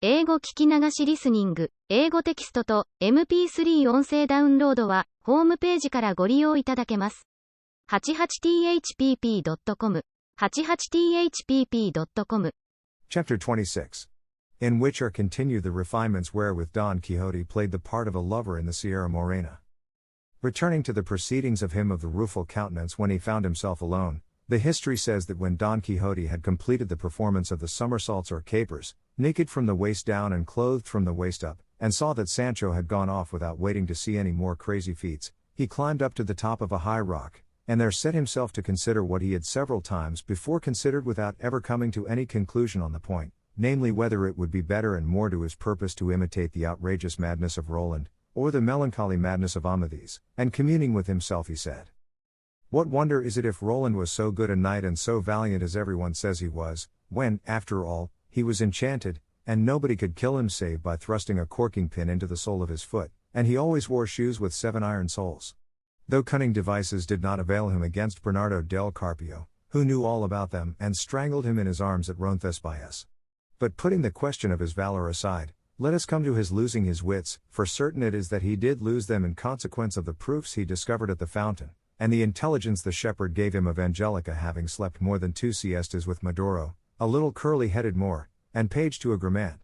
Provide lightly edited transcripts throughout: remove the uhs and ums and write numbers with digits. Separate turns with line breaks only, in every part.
英語聞き流しリスニング、英語テキストと MP3 音声ダウンロードは、ホームページからご利用いただけます。88thpp.com、88thpp.com。
Chapter 26. In which are continued the refinements wherewith Don Quixote played the part of a lover in the Sierra Morena. Returning to the proceedings of him of the rueful countenance when he found himself alone, the history says that when Don Quixote had completed the performance of the somersaults or capers, naked from the waist down and clothed from the waist up, and saw that Sancho had gone off without waiting to see any more crazy feats, he climbed up to the top of a high rock, and there set himself to consider what he had several times before considered without ever coming to any conclusion on the point, namely whether it would be better and more to his purpose to imitate the outrageous madness of Roland, or the melancholy madness of Amadis, and communing with himself he said, "What wonder is it if Roland was so good a knight and so valiant as everyone says he was, when, after all, he was enchanted, and nobody could kill him save by thrusting a corking pin into the sole of his foot, and he always wore shoes with 7 iron soles. Though cunning devices did not avail him against Bernardo del Carpio, who knew all about them and strangled him in his arms at Roncesvalles. But putting the question of his valor aside, let us come to his losing his wits, for certain it is that he did lose them in consequence of the proofs he discovered at the fountain, and the intelligence the shepherd gave him of Angelica having slept more than 2 siestas with Medoro, a little curly-headed Moor, and page to a Grammont.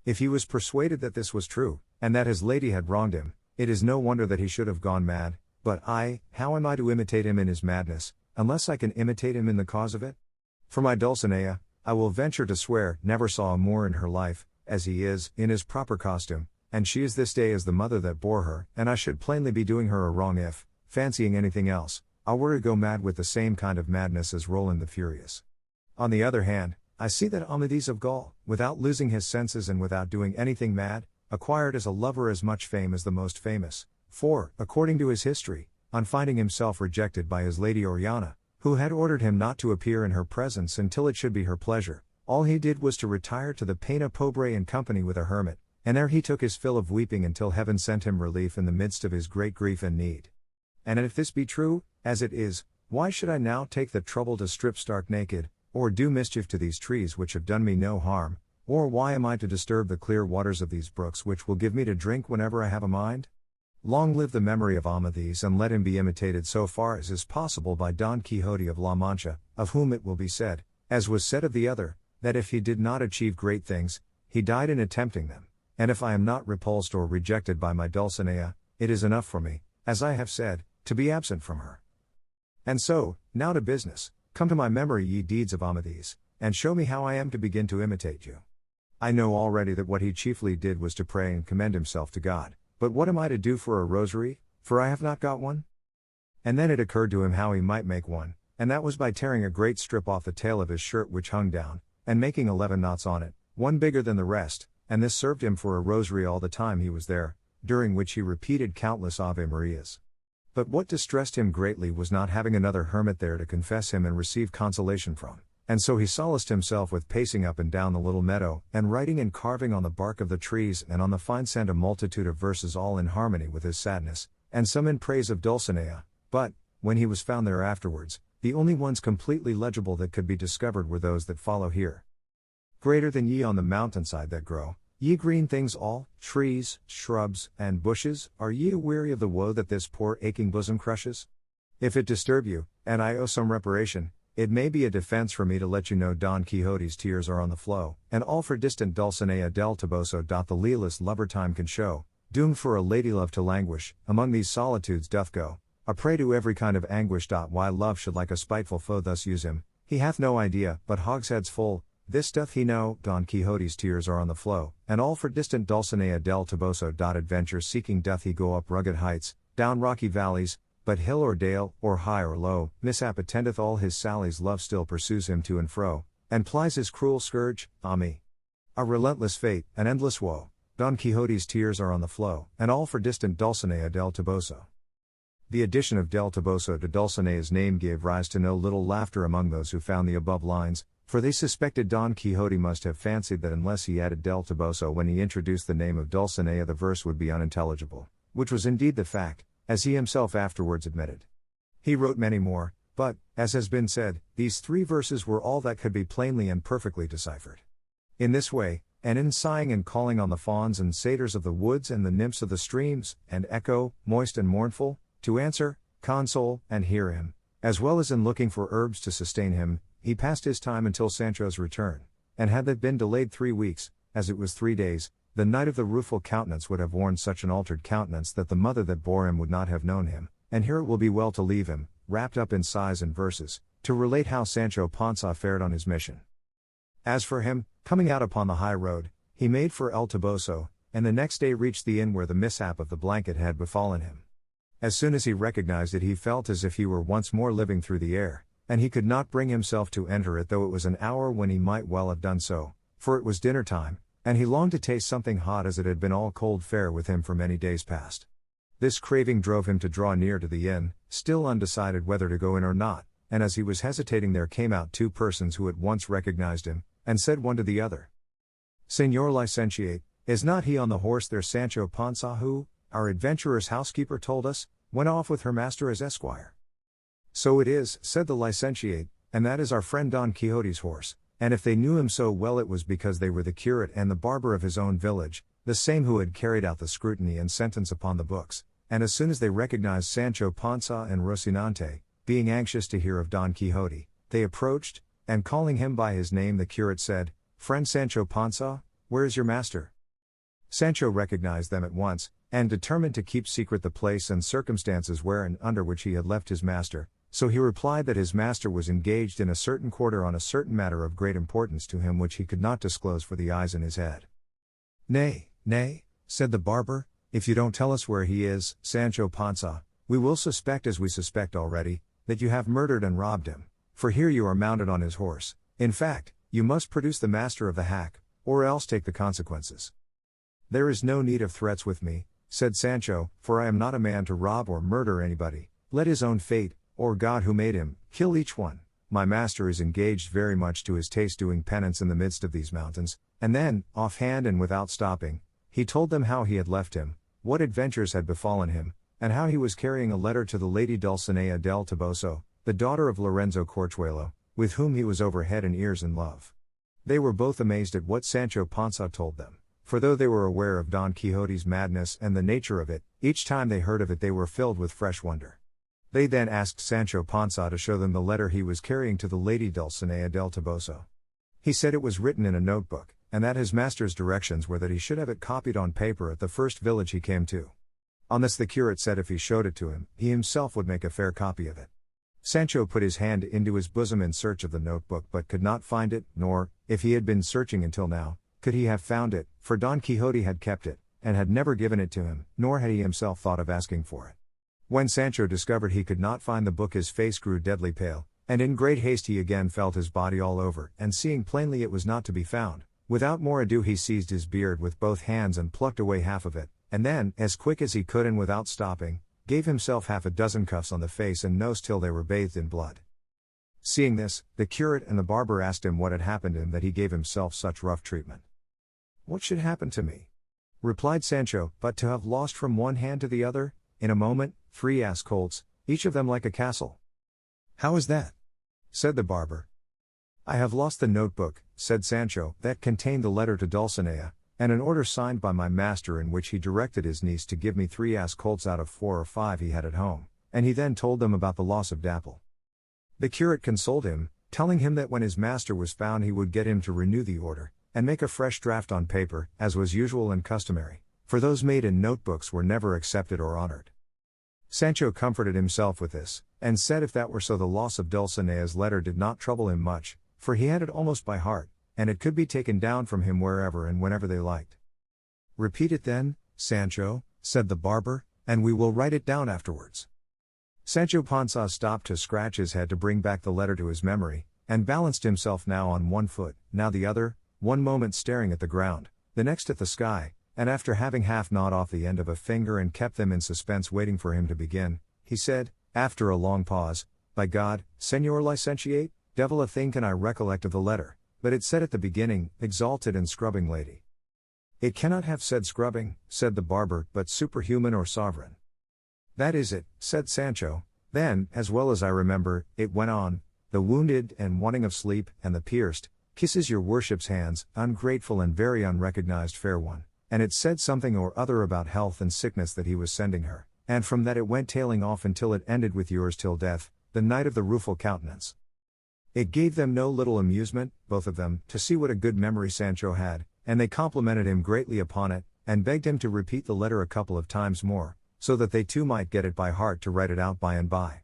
If he was persuaded that this was true, and that his lady had wronged him, it is no wonder that he should have gone mad, but how am I to imitate him in his madness, unless I can imitate him in the cause of it? For my Dulcinea, I will venture to swear, never saw a Moor in her life, as he is, in his proper costume, and she is this day as the mother that bore her, and I should plainly be doing her a wrong if, fancying anything else, I were to go mad with the same kind of madness as Roland the Furious. On the other hand, I see that Amadis of Gaul, without losing his senses and without doing anything mad, acquired as a lover as much fame as the most famous, for, according to his history, on finding himself rejected by his lady Oriana, who had ordered him not to appear in her presence until it should be her pleasure, all he did was to retire to the Pena Pobre in company with a hermit, and there he took his fill of weeping until heaven sent him relief in the midst of his great grief and need. And if this be true, as it is, why should I now take the trouble to strip stark naked, or do mischief to these trees which have done me no harm, or why am I to disturb the clear waters of these brooks which will give me to drink whenever I have a mind? Long live the memory of Amadis, and let him be imitated so far as is possible by Don Quixote of La Mancha, of whom it will be said, as was said of the other, that if he did not achieve great things, he died in attempting them, and if I am not repulsed or rejected by my Dulcinea, it is enough for me, as I have said, to be absent from her. And so, now to business, come to my memory ye deeds of Amadis, and show me how I am to begin to imitate you. I know already that what he chiefly did was to pray and commend himself to God, but what am I to do for a rosary, for I have not got one? And then it occurred to him how he might make one, and that was by tearing a great strip off the tail of his shirt which hung down, and making 11 knots on it, one bigger than the rest, and this served him for a rosary all the time he was there, during which he repeated countless Ave Marias. But what distressed him greatly was not having another hermit there to confess him and receive consolation from, and so he solaced himself with pacing up and down the little meadow, and writing and carving on the bark of the trees and on the fine sand a multitude of verses all in harmony with his sadness, and some in praise of Dulcinea, but, when he was found there afterwards, the only ones completely legible that could be discovered were those that follow here. Greater than ye on the mountainside that grow, ye green things all, trees, shrubs, and bushes, are ye aweary of the woe that this poor aching bosom crushes? If it disturb you, and I owe some reparation, it may be a defense for me to let you know Don Quixote's tears are on the flow, and all for distant Dulcinea del Toboso. The lealest lover time can show, doomed for a lady love to languish, among these solitudes doth go, a prey to every kind of anguish. Why love should like a spiteful foe thus use him, he hath no idea, but hogsheads full, this doth he know, Don Quixote's tears are on the flow, and all for distant Dulcinea del Toboso. Adventure seeking doth he go up rugged heights, down rocky valleys, but hill or dale, or high or low, mishap attendeth all his sallies. Love still pursues him to and fro, and plies his cruel scourge, me. A relentless fate, an endless woe, Don Quixote's tears are on the flow, and all for distant Dulcinea del Toboso. The addition of del Toboso to Dulcinea's name gave rise to no little laughter among those who found the above lines, for they suspected Don Quixote must have fancied that unless he added del Toboso when he introduced the name of Dulcinea the verse would be unintelligible, which was indeed the fact, as he himself afterwards admitted. He wrote many more, but, as has been said, these 3 verses were all that could be plainly and perfectly deciphered. In this way, and in sighing and calling on the fawns and satyrs of the woods and the nymphs of the streams, and echo, moist and mournful, to answer, console, and hear him, as well as in looking for herbs to sustain him, he passed his time until Sancho's return, and had that been delayed 3 weeks, as it was 3 days, the knight of the rueful countenance would have worn such an altered countenance that the mother that bore him would not have known him, and here it will be well to leave him, wrapped up in sighs and verses, to relate how Sancho Panza fared on his mission. As for him, coming out upon the high road, he made for El Toboso, and the next day reached the inn where the mishap of the blanket had befallen him. As soon as he recognized it, he felt as if he were once more living through the air, and he could not bring himself to enter it, though it was an hour when he might well have done so, for it was dinner time, and he longed to taste something hot, as it had been all cold fare with him for many days past. This craving drove him to draw near to the inn, still undecided whether to go in or not, and as he was hesitating there came out 2 persons who at once recognized him, and said one to the other, "Señor licentiate, is not he on the horse there Sancho Panza who, our adventurer's housekeeper told us, went off with her master as esquire?" "So it is," said the licentiate, "and that is our friend Don Quixote's horse, and if they knew him so well it was because they were the curate and the barber of his own village, the same who had carried out the scrutiny and sentence upon the books, and as soon as they recognized Sancho Panza and Rocinante, being anxious to hear of Don Quixote, they approached, and calling him by his name the curate said, 'Friend Sancho Panza, where is your master?' Sancho recognized them at once, and determined to keep secret the place and circumstances where and under which he had left his master, so he replied that his master was engaged in a certain quarter on a certain matter of great importance to him which he could not disclose for the eyes in his head. "Nay, nay," said the barber, "if you don't tell us where he is, Sancho Panza, we will suspect, as we suspect already, that you have murdered and robbed him, for here you are mounted on his horse. In fact, you must produce the master of the hack, or else take the consequences." "There is no need of threats with me," said Sancho, "for I am not a man to rob or murder anybody. Let his own fate, or God who made him, kill each one. My master is engaged very much to his taste doing penance in the midst of these mountains." And then, offhand and without stopping, he told them how he had left him, what adventures had befallen him, and how he was carrying a letter to the lady Dulcinea del Toboso, the daughter of Lorenzo Corchuelo, with whom he was over head and ears in love. They were both amazed at what Sancho Panza told them, for though they were aware of Don Quixote's madness and the nature of it, each time they heard of it they were filled with fresh wonder. They then asked Sancho Panza to show them the letter he was carrying to the lady Dulcinea del Toboso. He said it was written in a notebook, and that his master's directions were that he should have it copied on paper at the first village he came to. On this the curate said if he showed it to him, he himself would make a fair copy of it. Sancho put his hand into his bosom in search of the notebook but could not find it, nor, if he had been searching until now, could he have found it, for Don Quixote had kept it, and had never given it to him, nor had he himself thought of asking for it. When Sancho discovered he could not find the book his face grew deadly pale, and in great haste he again felt his body all over, and seeing plainly it was not to be found, without more ado he seized his beard with both hands and plucked away half of it, and then, as quick as he could and without stopping, gave himself half a dozen cuffs on the face and nose till they were bathed in blood. Seeing this, the curate and the barber asked him what had happened and that he gave himself such rough treatment. "What should happen to me?" replied Sancho, "but to have lost from one hand to the other, in a moment, 3 ass colts, each of them like a castle." "How is that?" said the barber. "I have lost the notebook," said Sancho, "that contained the letter to Dulcinea, and an order signed by my master in which he directed his niece to give me 3 ass colts out of 4 or 5 he had at home, and he then told them about the loss of Dapple." The curate consoled him, telling him that when his master was found he would get him to renew the order, and make a fresh draft on paper, as was usual and customary, for those made in notebooks were never accepted or honored. Sancho comforted himself with this, and said if that were so the loss of Dulcinea's letter did not trouble him much, for he had it almost by heart, and it could be taken down from him wherever and whenever they liked. "Repeat it then, Sancho," said the barber, "and we will write it down afterwards." Sancho Panza stopped to scratch his head to bring back the letter to his memory, and balanced himself now on one foot, now the other, one moment staring at the ground, the next at the sky, and after having half gnawed off the end of a finger and kept them in suspense waiting for him to begin, he said, after a long pause, "By God, Señor Licentiate, devil a thing can I recollect of the letter, but it said at the beginning, exalted and scrubbing lady." "It cannot have said scrubbing," said the barber, "but superhuman or sovereign." "That is it," said Sancho. "Then, as well as I remember, it went on, the wounded and wanting of sleep, and the pierced, Kisses your worship's hands, ungrateful and very unrecognized fair one. And it said something or other about health and sickness that he was sending her, and from that it went tailing off until it ended with yours till death, the knight of the rueful countenance. It gave them no little amusement, both of them, to see what a good memory Sancho had, and they complimented him greatly upon it, and begged him to repeat the letter a couple of times more, so that they too might get it by heart to write it out by and by.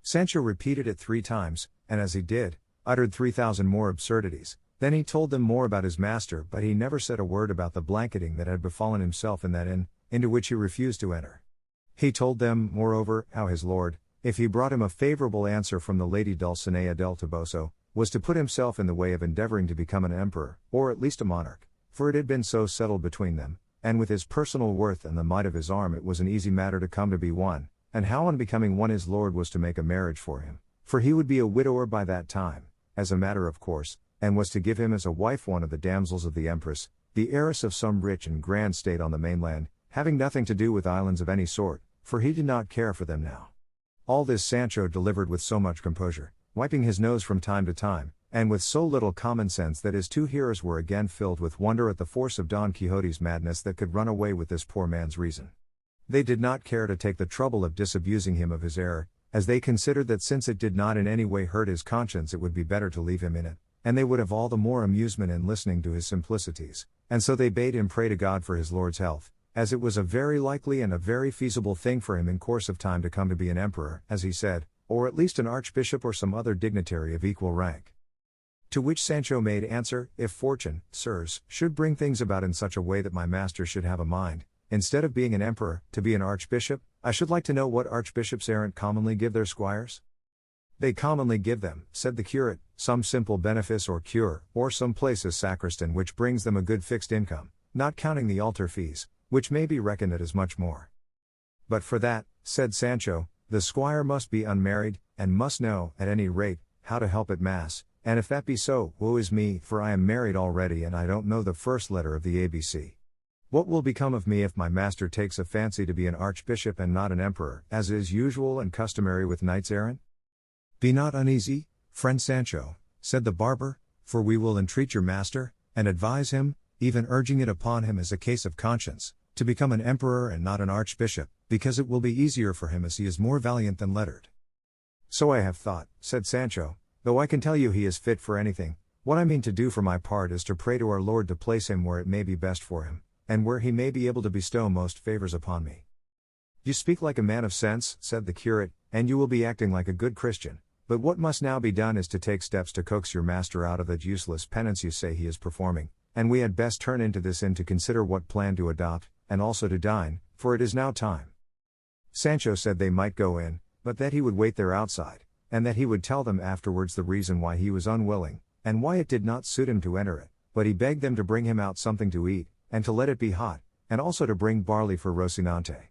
Sancho repeated it 3 times, and as he did, uttered 3,000 more absurdities. Then he told them more about his master, but he never said a word about the blanketing that had befallen himself in that inn, into which he refused to enter. He told them, moreover, how his lord, if he brought him a favorable answer from the lady Dulcinea del Toboso, was to put himself in the way of endeavoring to become an emperor, or at least a monarch, for it had been so settled between them, and with his personal worth and the might of his arm it was an easy matter to come to be one, and how on becoming one his lord was to make a marriage for him, for he would be a widower by that time, as a matter of course, and was to give him as a wife one of the damsels of the empress, the heiress of some rich and grand state on the mainland, having nothing to do with islands of any sort, for he did not care for them now. All this Sancho delivered with so much composure, wiping his nose from time to time, and with so little common sense that his 2 hearers were again filled with wonder at the force of Don Quixote's madness that could run away with this poor man's reason. They did not care to take the trouble of disabusing him of his error, as they considered that since it did not in any way hurt his conscience it would be better to leave him in it, and they would have all the more amusement in listening to his simplicities, and so they bade him pray to God for his lord's health, as it was a very likely and a very feasible thing for him in course of time to come to be an emperor, as he said, or at least an archbishop or some other dignitary of equal rank. To which Sancho made answer, if fortune, sirs, should bring things about in such a way that my master should have a mind, instead of being an emperor, to be an archbishop, I should like to know what archbishops errant commonly give their squires? They commonly give them, said the curate, some simple benefice or cure, or some place as sacristan which brings them a good fixed income, not counting the altar fees, which may be reckoned at as much more. But for that, said Sancho, the squire must be unmarried, and must know, at any rate, how to help at mass, and if that be so, woe is me, for I am married already and I don't know the first letter of the ABC. What will become of me if my master takes a fancy to be an archbishop and not an emperor, as is usual and customary with knights errant? Be not uneasy, friend Sancho, said the barber, for we will entreat your master, and advise him, even urging it upon him as a case of conscience, to become an emperor and not an archbishop, because it will be easier for him as he is more valiant than lettered. So I have thought, said Sancho, though I can tell you he is fit for anything. What I mean to do for my part is to pray to our Lord to place him where it may be best for him, and where he may be able to bestow most favors upon me. You speak like a man of sense, said the curate, and you will be acting like a good Christian. But what must now be done is to take steps to coax your master out of that useless penance you say he is performing, and we had best turn into this inn to consider what plan to adopt, and also to dine, for it is now time. Sancho said they might go in, but that he would wait there outside, and that he would tell them afterwards the reason why he was unwilling, and why it did not suit him to enter it, but he begged them to bring him out something to eat, and to let it be hot, and also to bring barley for Rocinante.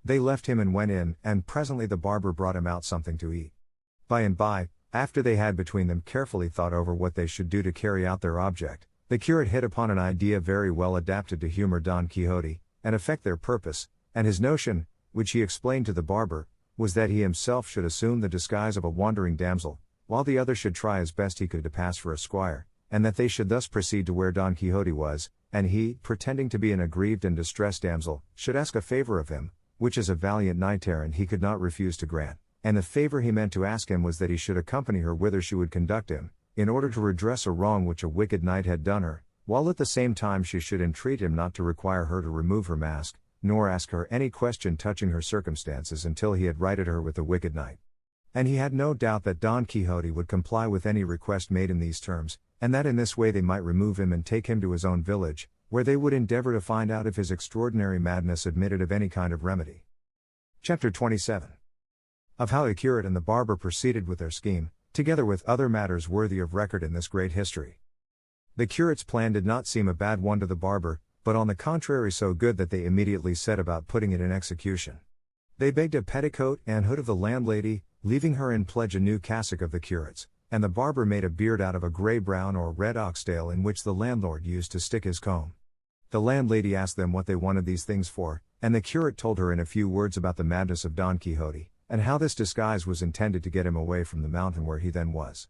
They left him and went in, and presently the barber brought him out something to eat. By and by, after they had between them carefully thought over what they should do to carry out their object, the curate hit upon an idea very well adapted to humor Don Quixote, and effect their purpose, and his notion, which he explained to the barber, was that he himself should assume the disguise of a wandering damsel, while the other should try as best he could to pass for a squire, and that they should thus proceed to where Don Quixote was, and he, pretending to be an aggrieved and distressed damsel, should ask a favor of him, which as a valiant knight-errant he could not refuse to grant. And the favor he meant to ask him was that he should accompany her whither she would conduct him, in order to redress a wrong which a wicked knight had done her, while at the same time she should entreat him not to require her to remove her mask, nor ask her any question touching her circumstances until he had righted her with the wicked knight. And he had no doubt that Don Quixote would comply with any request made in these terms, and that in this way they might remove him and take him to his own village, where they would endeavor to find out if his extraordinary madness admitted of any kind of remedy. Chapter 27. Of how the curate and the barber proceeded with their scheme, together with other matters worthy of record in this great history. The curate's plan did not seem a bad one to the barber, but on the contrary so good that they immediately set about putting it in execution. They begged a petticoat and hood of the landlady, leaving her in pledge a new cassock of the curate's, and the barber made a beard out of a grey-brown or red oxtail in which the landlord used to stick his comb. The landlady asked them what they wanted these things for, and the curate told her in a few words about the madness of Don Quixote, and how this disguise was intended to get him away from the mountain where he then was.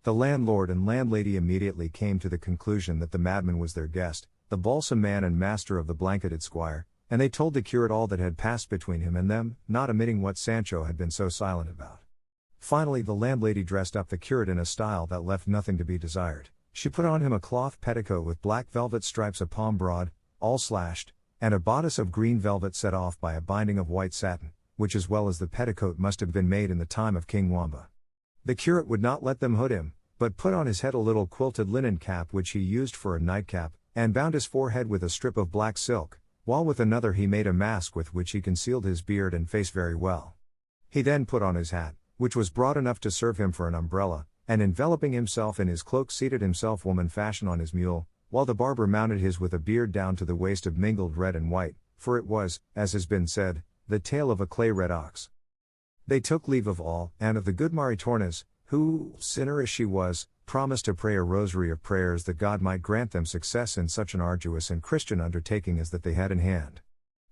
The landlord and landlady immediately came to the conclusion that the madman was their guest, the balsam man and master of the blanketed squire, and they told the curate all that had passed between him and them, not omitting what Sancho had been so silent about. Finally the landlady dressed up the curate in a style that left nothing to be desired. She put on him a cloth petticoat with black velvet stripes a palm broad, all slashed, and a bodice of green velvet set off by a binding of white satin, which as well as the petticoat must have been made in the time of King Wamba. The curate would not let them hood him, but put on his head a little quilted linen cap which he used for a nightcap, and bound his forehead with a strip of black silk, while with another he made a mask with which he concealed his beard and face very well. He then put on his hat, which was broad enough to serve him for an umbrella, and enveloping himself in his cloak seated himself woman fashion on his mule, while the barber mounted his with a beard down to the waist of mingled red and white, for it was, as has been said, the tail of a clay-red ox. They took leave of all, and of the good Maritornes, who, sinner as she was, promised to pray a rosary of prayers that God might grant them success in such an arduous and Christian undertaking as that they had in hand.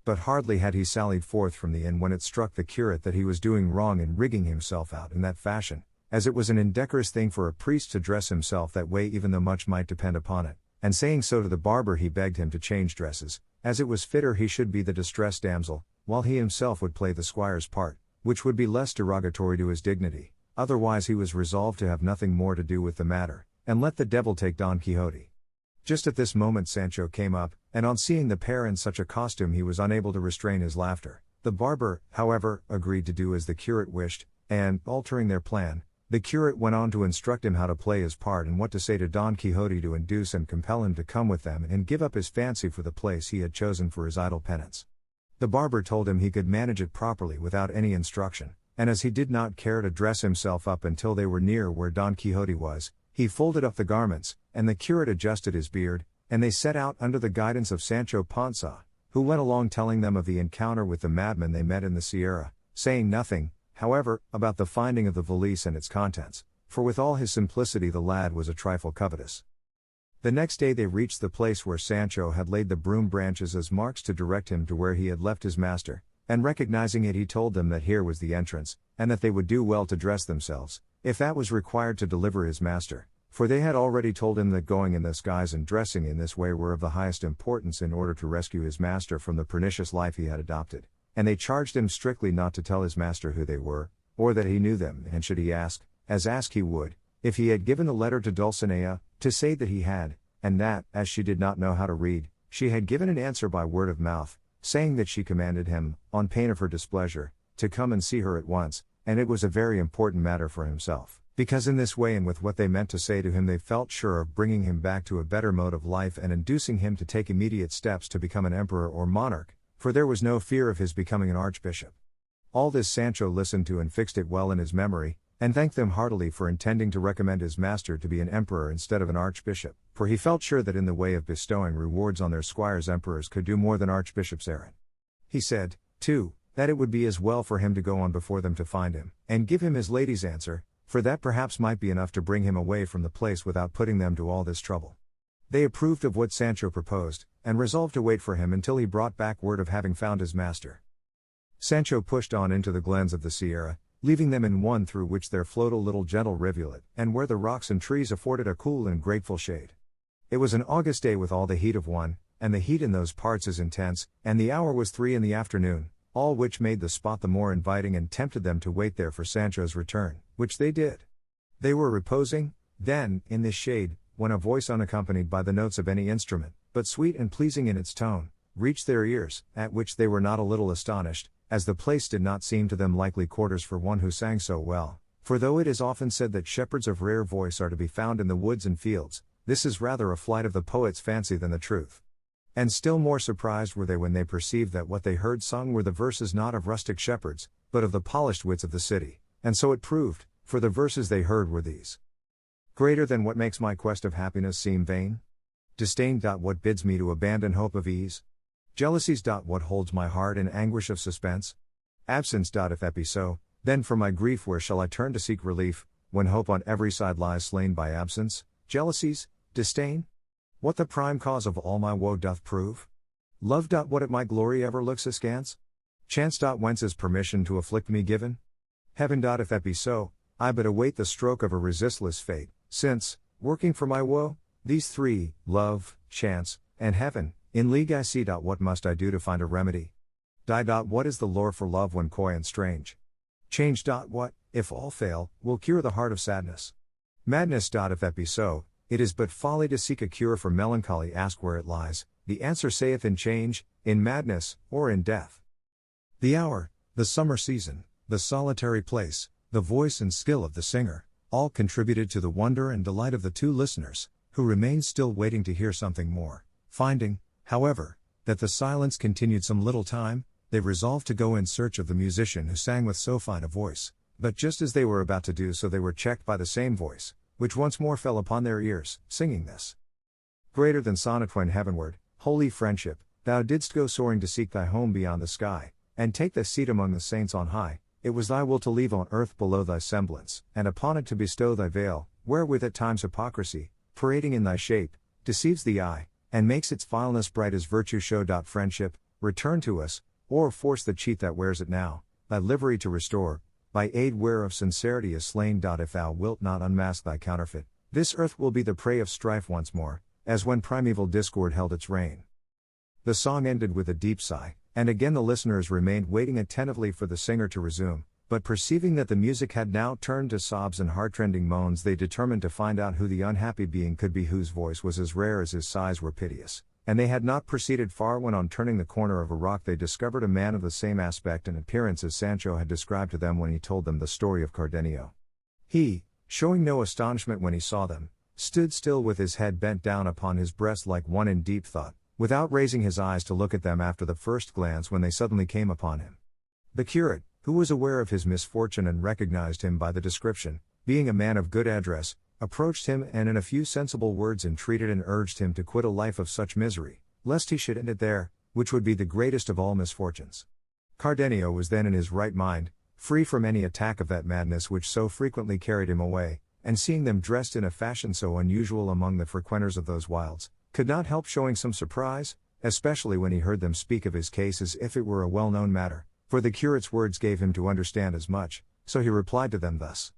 But hardly had he sallied forth from the inn when it struck the curate that he was doing wrong in rigging himself out in that fashion, as it was an indecorous thing for a priest to dress himself that way even though much might depend upon it, and saying so to the barber he begged him to change dresses, as it was fitter he should be the distressed damsel, while he himself would play the squire's part, which would be less derogatory to his dignity. Otherwise he was resolved to have nothing more to do with the matter, and let the devil take Don Quixote. Just at this moment Sancho came up, and on seeing the pair in such a costume he was unable to restrain his laughter. The barber, however, agreed to do as the curate wished, and, altering their plan, the curate went on to instruct him how to play his part and what to say to Don Quixote to induce and compel him to come with them and give up his fancy for the place he had chosen for his idle penance. The barber told him he could manage it properly without any instruction, and as he did not care to dress himself up until they were near where Don Quixote was, he folded up the garments, and the curate adjusted his beard, and they set out under the guidance of Sancho Panza, who went along telling them of the encounter with the madman they met in the Sierra, saying nothing, however, about the finding of the valise and its contents, for with all his simplicity the lad was a trifle covetous. The next day they reached the place where Sancho had laid the broom branches as marks to direct him to where he had left his master, and recognizing it he told them that here was the entrance, and that they would do well to dress themselves, if that was required to deliver his master, for they had already told him that going in this guise and dressing in this way were of the highest importance in order to rescue his master from the pernicious life he had adopted, and they charged him strictly not to tell his master who they were, or that he knew them, and should he ask, as ask he would, if he had given the letter to Dulcinea, to say that he had, and that, as she did not know how to read, she had given an answer by word of mouth, saying that she commanded him, on pain of her displeasure, to come and see her at once, and it was a very important matter for himself, because in this way and with what they meant to say to him they felt sure of bringing him back to a better mode of life and inducing him to take immediate steps to become an emperor or monarch, for there was no fear of his becoming an archbishop. All this Sancho listened to and fixed it well in his memory, and thanked them heartily for intending to recommend his master to be an emperor instead of an archbishop, for he felt sure that in the way of bestowing rewards on their squires emperors could do more than archbishops errant. He said, too, that it would be as well for him to go on before them to find him, and give him his lady's answer, for that perhaps might be enough to bring him away from the place without putting them to all this trouble. They approved of what Sancho proposed, and resolved to wait for him until he brought back word of having found his master. Sancho pushed on into the glens of the Sierra, leaving them in one through which there flowed a little gentle rivulet, and where the rocks and trees afforded a cool and grateful shade. It was an August day with all the heat of one, and the heat in those parts is intense, and the hour was 3 in the afternoon, all which made the spot the more inviting and tempted them to wait there for Sancho's return, which they did. They were reposing, then, in this shade, when a voice unaccompanied by the notes of any instrument, but sweet and pleasing in its tone, reached their ears, at which they were not a little astonished, as the place did not seem to them likely quarters for one who sang so well, for though it is often said that shepherds of rare voice are to be found in the woods and fields, this is rather a flight of the poet's fancy than the truth. And still more surprised were they when they perceived that what they heard sung were the verses not of rustic shepherds, but of the polished wits of the city, and so it proved, for the verses they heard were these. Greater than what makes my quest of happiness seem vain? Disdain. What bids me to abandon hope of ease? Jealousies. What holds my heart in anguish of suspense? Absence. If that be so, then for my grief where shall I turn to seek relief, when hope on every side lies slain by absence, jealousies, disdain? What the prime cause of all my woe doth prove? Love. What at my glory ever looks askance? Chance. Whence is permission to afflict me given? Heaven. If that be so, I but await the stroke of a resistless fate, since, working for my woe, these three, love, chance, and heaven, in league I see. What must I do to find a remedy? What is the lure for love when coy and strange? Change. What, if all fail, will cure the heart of sadness? Madness. If that be so, it is but folly to seek a cure for melancholy. Ask where it lies, the answer saith in change, in madness, or in death. The hour, the summer season, the solitary place, the voice and skill of the singer, all contributed to the wonder and delight of the two listeners, who remained still waiting to hear something more. Finding, however, that the silence continued some little time, they resolved to go in search of the musician who sang with so fine a voice. But just as they were about to do so, they were checked by the same voice, which once more fell upon their ears, singing this. Greater than sonnet when heavenward, holy friendship, thou didst go soaring to seek thy home beyond the sky, and take thy seat among the saints on high. It was thy will to leave on earth below thy semblance, and upon it to bestow thy veil, wherewith at times hypocrisy, parading in thy shape, deceives the eye, and makes its vileness bright as virtue show. Friendship, return to us, or force the cheat that wears it now, thy livery to restore, by aid whereof sincerity is slain. If thou wilt not unmask thy counterfeit, this earth will be the prey of strife once more, as when primeval discord held its reign. The song ended with a deep sigh, and again the listeners remained waiting attentively for the singer to resume, but perceiving that the music had now turned to sobs and heartrending moans, they determined to find out who the unhappy being could be whose voice was as rare as his sighs were piteous. And they had not proceeded far when, on turning the corner of a rock, they discovered a man of the same aspect and appearance as Sancho had described to them when he told them the story of Cardenio. He, showing no astonishment when he saw them, stood still with his head bent down upon his breast like one in deep thought, without raising his eyes to look at them after the first glance when they suddenly came upon him. The curate, who was aware of his misfortune and recognized him by the description, being a man of good address, approached him and in a few sensible words entreated and urged him to quit a life of such misery, lest he should end it there, which would be the greatest of all misfortunes. Cardenio was then in his right mind, free from any attack of that madness which so frequently carried him away, and seeing them dressed in a fashion so unusual among the frequenters of those wilds, could not help showing some surprise, especially when he heard them speak of his case as if it were a well-known matter, for the curate's words gave him to understand as much, so he replied to them thus.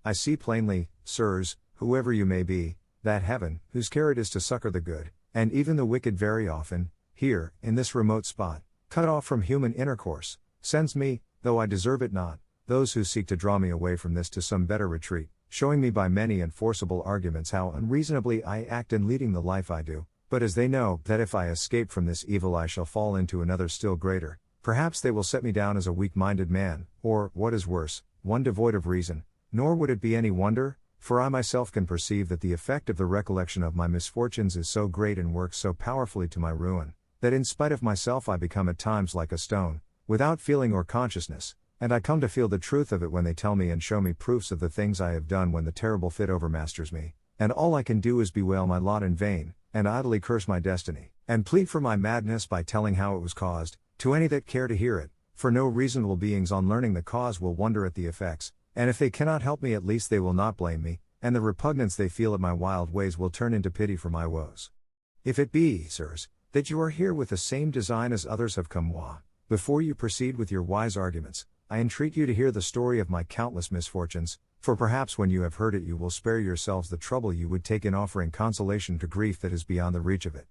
I see plainly, sirs, whoever you may be, that heaven, whose care it is to succor the good, and even the wicked very often, here, in this remote spot, cut off from human intercourse, sends me, though I deserve it not, those who seek to draw me away from this to some better retreat, showing me by many and forcible arguments how unreasonably I act in leading the life I do, but as they know that if I escape from this evil I shall fall into another still greater, perhaps they will set me down as a weak-minded man, or, what is worse, one devoid of reason. Nor would it be any wonder, for I myself can perceive that the effect of the recollection of my misfortunes is so great and works so powerfully to my ruin, that in spite of myself I become at times like a stone, without feeling or consciousness, and I come to feel the truth of it when they tell me and show me proofs of the things I have done when the terrible fit overmasters me, and all I can do is bewail my lot in vain, and idly curse my destiny, and plead for my madness by telling how it was caused, to any that care to hear it, for no reasonable beings on learning the cause will wonder at the effects, and if they cannot help me at least they will not blame me, and the repugnance they feel at my wild ways will turn into pity for my woes. If it be, sirs, that you are here with the same design as others have come, before you proceed with your wise arguments, I entreat you to hear the story of my countless misfortunes, for perhaps when you have heard it you will spare yourselves the trouble you would take in offering consolation to grief that is beyond the reach of it.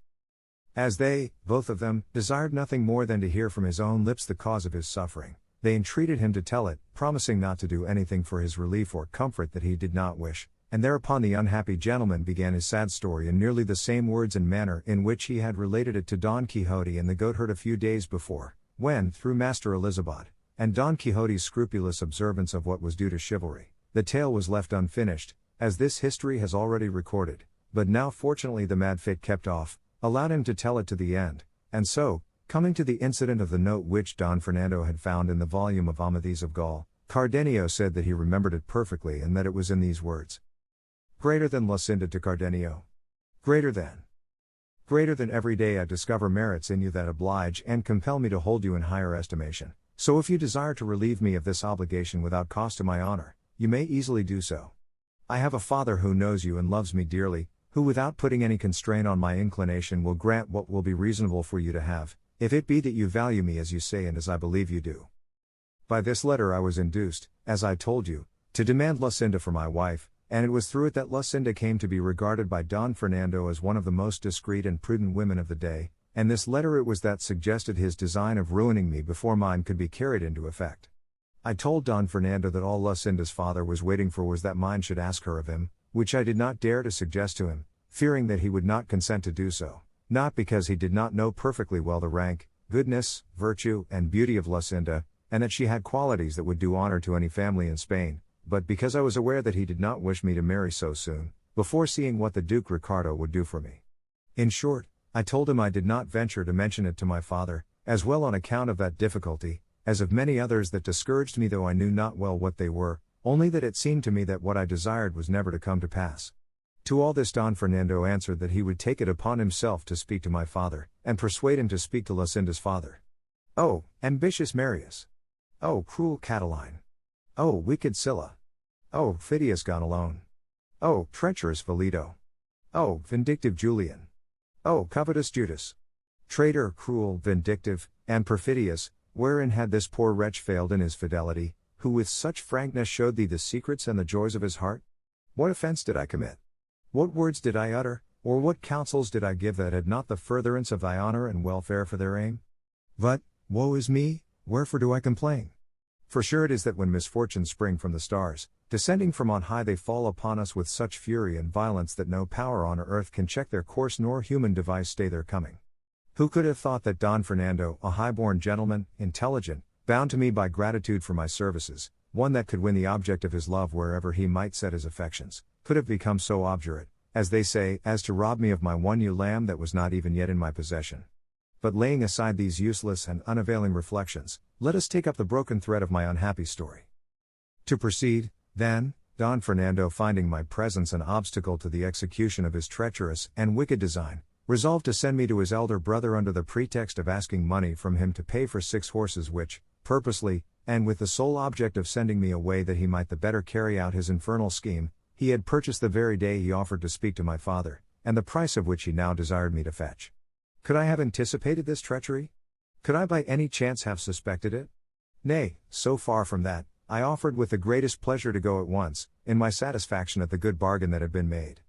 As they, both of them, desired nothing more than to hear from his own lips the cause of his suffering, they entreated him to tell it, promising not to do anything for his relief or comfort that he did not wish, and thereupon the unhappy gentleman began his sad story in nearly the same words and manner in which he had related it to Don Quixote and the goatherd a few days before, when, through Master Elizabeth, and Don Quixote's scrupulous observance of what was due to chivalry, the tale was left unfinished, as this history has already recorded, but now fortunately the mad fit kept off, allowed him to tell it to the end, and so, coming to the incident of the note which Don Fernando had found in the volume of Amadis of Gaul, Cardenio said that he remembered it perfectly and that it was in these words. Greater than Lucinda to Cardenio. Greater than every day I discover merits in you that oblige and compel me to hold you in higher estimation, so if you desire to relieve me of this obligation without cost to my honor, you may easily do so. I have a father who knows you and loves me dearly, who without putting any constraint on my inclination will grant what will be reasonable for you to have, if it be that you value me as you say and as I believe you do. By this letter I was induced, as I told you, to demand Lucinda for my wife, and it was through it that Lucinda came to be regarded by Don Fernando as one of the most discreet and prudent women of the day, and this letter it was that suggested his design of ruining me before mine could be carried into effect. I told Don Fernando that all Lucinda's father was waiting for was that mine should ask her of him, which I did not dare to suggest to him, fearing that he would not consent to do so, not because he did not know perfectly well the rank, goodness, virtue, and beauty of Lucinda, and that she had qualities that would do honor to any family in Spain, but because I was aware that he did not wish me to marry so soon, before seeing what the Duke Ricardo would do for me. In short, I told him I did not venture to mention it to my father, as well on account of that difficulty, as of many others that discouraged me, though I knew not well what they were, only that it seemed to me that what I desired was never to come to pass. To all this Don Fernando answered that he would take it upon himself to speak to my father, and persuade him to speak to Lucinda's father. Oh, ambitious Marius! Oh, cruel Catiline! Oh, wicked Sylla! Oh, Phidias gone alone! Oh, treacherous Velito! Oh, vindictive Julian! Oh, covetous Judas! Traitor, cruel, vindictive, and perfidious, wherein had this poor wretch failed in his fidelity, who with such frankness showed thee the secrets and the joys of his heart? What offense did I commit? What words did I utter, or what counsels did I give that had not the furtherance of thy honor and welfare for their aim? But, woe is me, wherefore do I complain? For sure it is that when misfortunes spring from the stars, descending from on high, they fall upon us with such fury and violence that no power on earth can check their course nor human device stay their coming. Who could have thought that Don Fernando, a high-born gentleman, intelligent, bound to me by gratitude for my services, one that could win the object of his love wherever he might set his affections, could have become so obdurate, as they say, as to rob me of my one ewe lamb that was not even yet in my possession? But laying aside these useless and unavailing reflections, let us take up the broken thread of my unhappy story. To proceed, then, Don Fernando, finding my presence an obstacle to the execution of his treacherous and wicked design, resolved to send me to his elder brother under the pretext of asking money from him to pay for 6 horses which, purposely, and with the sole object of sending me away that he might the better carry out his infernal scheme, he had purchased the very day he offered to speak to my father, and the price of which he now desired me to fetch. Could I have anticipated this treachery? Could I by any chance have suspected it? Nay, so far from that, I offered with the greatest pleasure to go at once, in my satisfaction at the good bargain that had been made.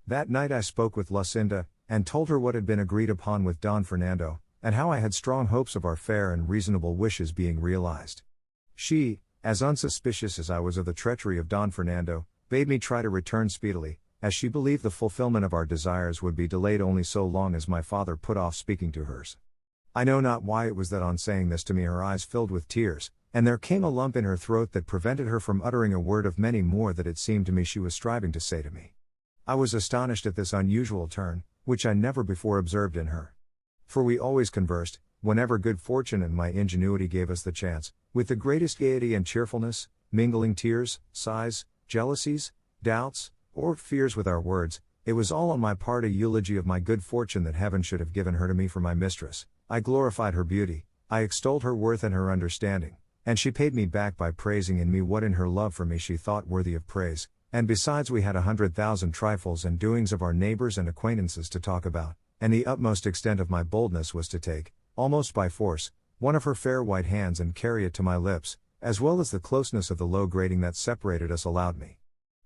That night I spoke with Lucinda, and told her what had been agreed upon with Don Fernando, and how I had strong hopes of our fair and reasonable wishes being realized. She, as unsuspicious as I was of the treachery of Don Fernando, bade me try to return speedily, as she believed the fulfillment of our desires would be delayed only so long as my father put off speaking to hers. I know not why it was that on saying this to me her eyes filled with tears, and there came a lump in her throat that prevented her from uttering a word of many more that it seemed to me she was striving to say to me. I was astonished at this unusual turn, which I never before observed in her. For we always conversed, whenever good fortune and my ingenuity gave us the chance, with the greatest gaiety and cheerfulness, mingling tears, sighs, jealousies, doubts, or fears with our words. It was all on my part a eulogy of my good fortune that heaven should have given her to me for my mistress. I glorified her beauty, I extolled her worth and her understanding, and she paid me back by praising in me what in her love for me she thought worthy of praise, and besides we had 100,000 trifles and doings of our neighbors and acquaintances to talk about, and the utmost extent of my boldness was to take, almost by force, one of her fair white hands and carry it to my lips, as well as the closeness of the low grating that separated us allowed me.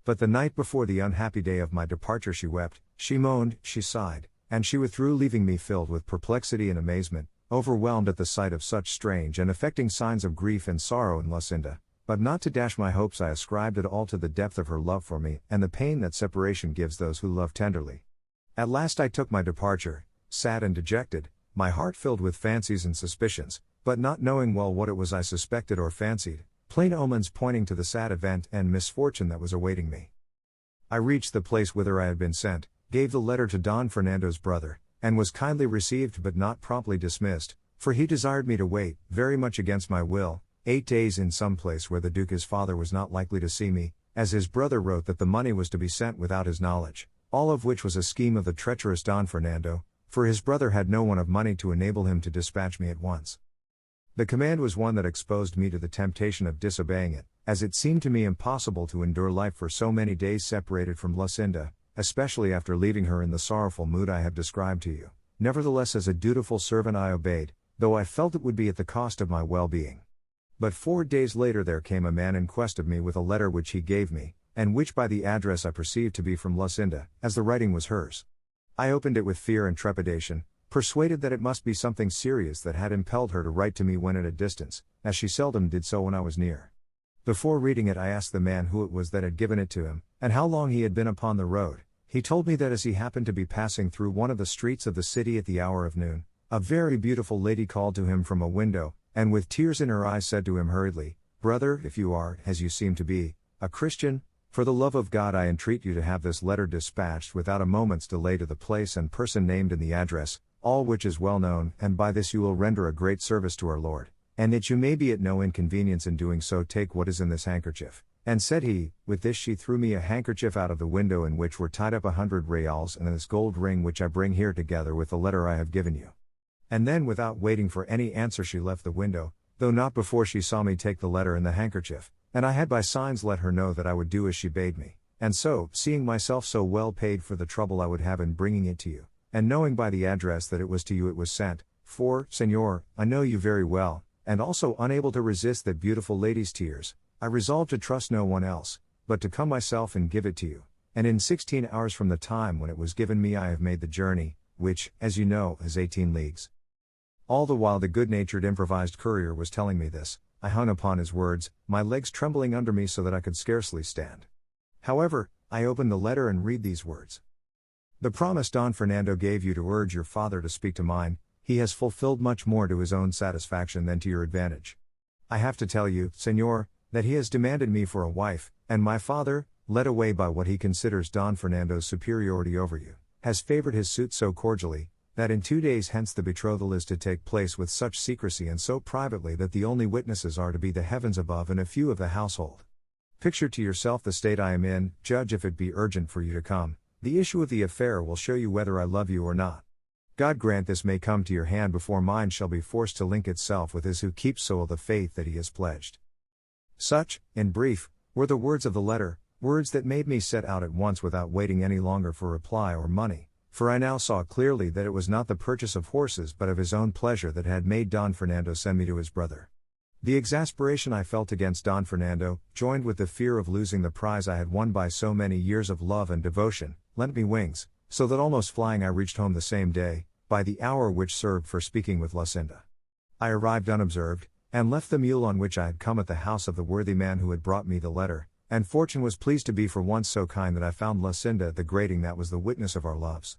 But the night before the unhappy day of my departure she wept, she moaned, she sighed, and she withdrew, leaving me filled with perplexity and amazement, overwhelmed at the sight of such strange and affecting signs of grief and sorrow in Lucinda. But not to dash my hopes, I ascribed it all to the depth of her love for me and the pain that separation gives those who love tenderly. At last I took my departure, sad and dejected, my heart filled with fancies and suspicions, but not knowing well what it was I suspected or fancied, plain omens pointing to the sad event and misfortune that was awaiting me. I reached the place whither I had been sent, gave the letter to Don Fernando's brother, and was kindly received but not promptly dismissed, for he desired me to wait, very much against my will, 8 days in some place where the Duke his father was not likely to see me, as his brother wrote that the money was to be sent without his knowledge, all of which was a scheme of the treacherous Don Fernando, for his brother had no one of money to enable him to dispatch me at once. The command was one that exposed me to the temptation of disobeying it, as it seemed to me impossible to endure life for so many days separated from Lucinda, especially after leaving her in the sorrowful mood I have described to you. Nevertheless, as a dutiful servant I obeyed, though I felt it would be at the cost of my well-being. But 4 days later there came a man in quest of me with a letter which he gave me, and which by the address I perceived to be from Lucinda, as the writing was hers. I opened it with fear and trepidation, persuaded that it must be something serious that had impelled her to write to me when at a distance, as she seldom did so when I was near. Before reading it, I asked the man who it was that had given it to him, and how long he had been upon the road. He told me that as he happened to be passing through one of the streets of the city at the hour of noon, a very beautiful lady called to him from a window, and with tears in her eyes said to him hurriedly, "Brother, if you are, as you seem to be, a Christian, for the love of God I entreat you to have this letter dispatched without a moment's delay to the place and person named in the address, all which is well known, and by this you will render a great service to our Lord, and that you may be at no inconvenience in doing so, take what is in this handkerchief." And said he, with this she threw me a handkerchief out of the window in which were tied up 100 reals and this gold ring which I bring here together with the letter I have given you. And then without waiting for any answer she left the window, though not before she saw me take the letter and the handkerchief, and I had by signs let her know that I would do as she bade me, and so, seeing myself so well paid for the trouble I would have in bringing it to you, and knowing by the address that it was to you it was sent, for, Señor, I know you very well, and also unable to resist that beautiful lady's tears, I resolved to trust no one else, but to come myself and give it to you, and in 16 hours from the time when it was given me I have made the journey, which, as you know, is 18 leagues. All the while the good-natured improvised courier was telling me this, I hung upon his words, my legs trembling under me so that I could scarcely stand. However, I opened the letter and read these words. "The promise Don Fernando gave you to urge your father to speak to mine, he has fulfilled much more to his own satisfaction than to your advantage. I have to tell you, Señor, that he has demanded me for a wife, and my father, led away by what he considers Don Fernando's superiority over you, has favored his suit so cordially, that in 2 days hence the betrothal is to take place with such secrecy and so privately that the only witnesses are to be the heavens above and a few of the household. Picture to yourself the state I am in, judge if it be urgent for you to come, the issue of the affair will show you whether I love you or not. God grant this may come to your hand before mine shall be forced to link itself with his who keeps so the faith that he has pledged." Such, in brief, were the words of the letter, words that made me set out at once without waiting any longer for reply or money, for I now saw clearly that it was not the purchase of horses but of his own pleasure that had made Don Fernando send me to his brother. The exasperation I felt against Don Fernando, joined with the fear of losing the prize I had won by so many years of love and devotion, lent me wings, so that almost flying I reached home the same day, by the hour which served for speaking with Lucinda. I arrived unobserved, and left the mule on which I had come at the house of the worthy man who had brought me the letter, and fortune was pleased to be for once so kind that I found Lucinda at the grating that was the witness of our loves.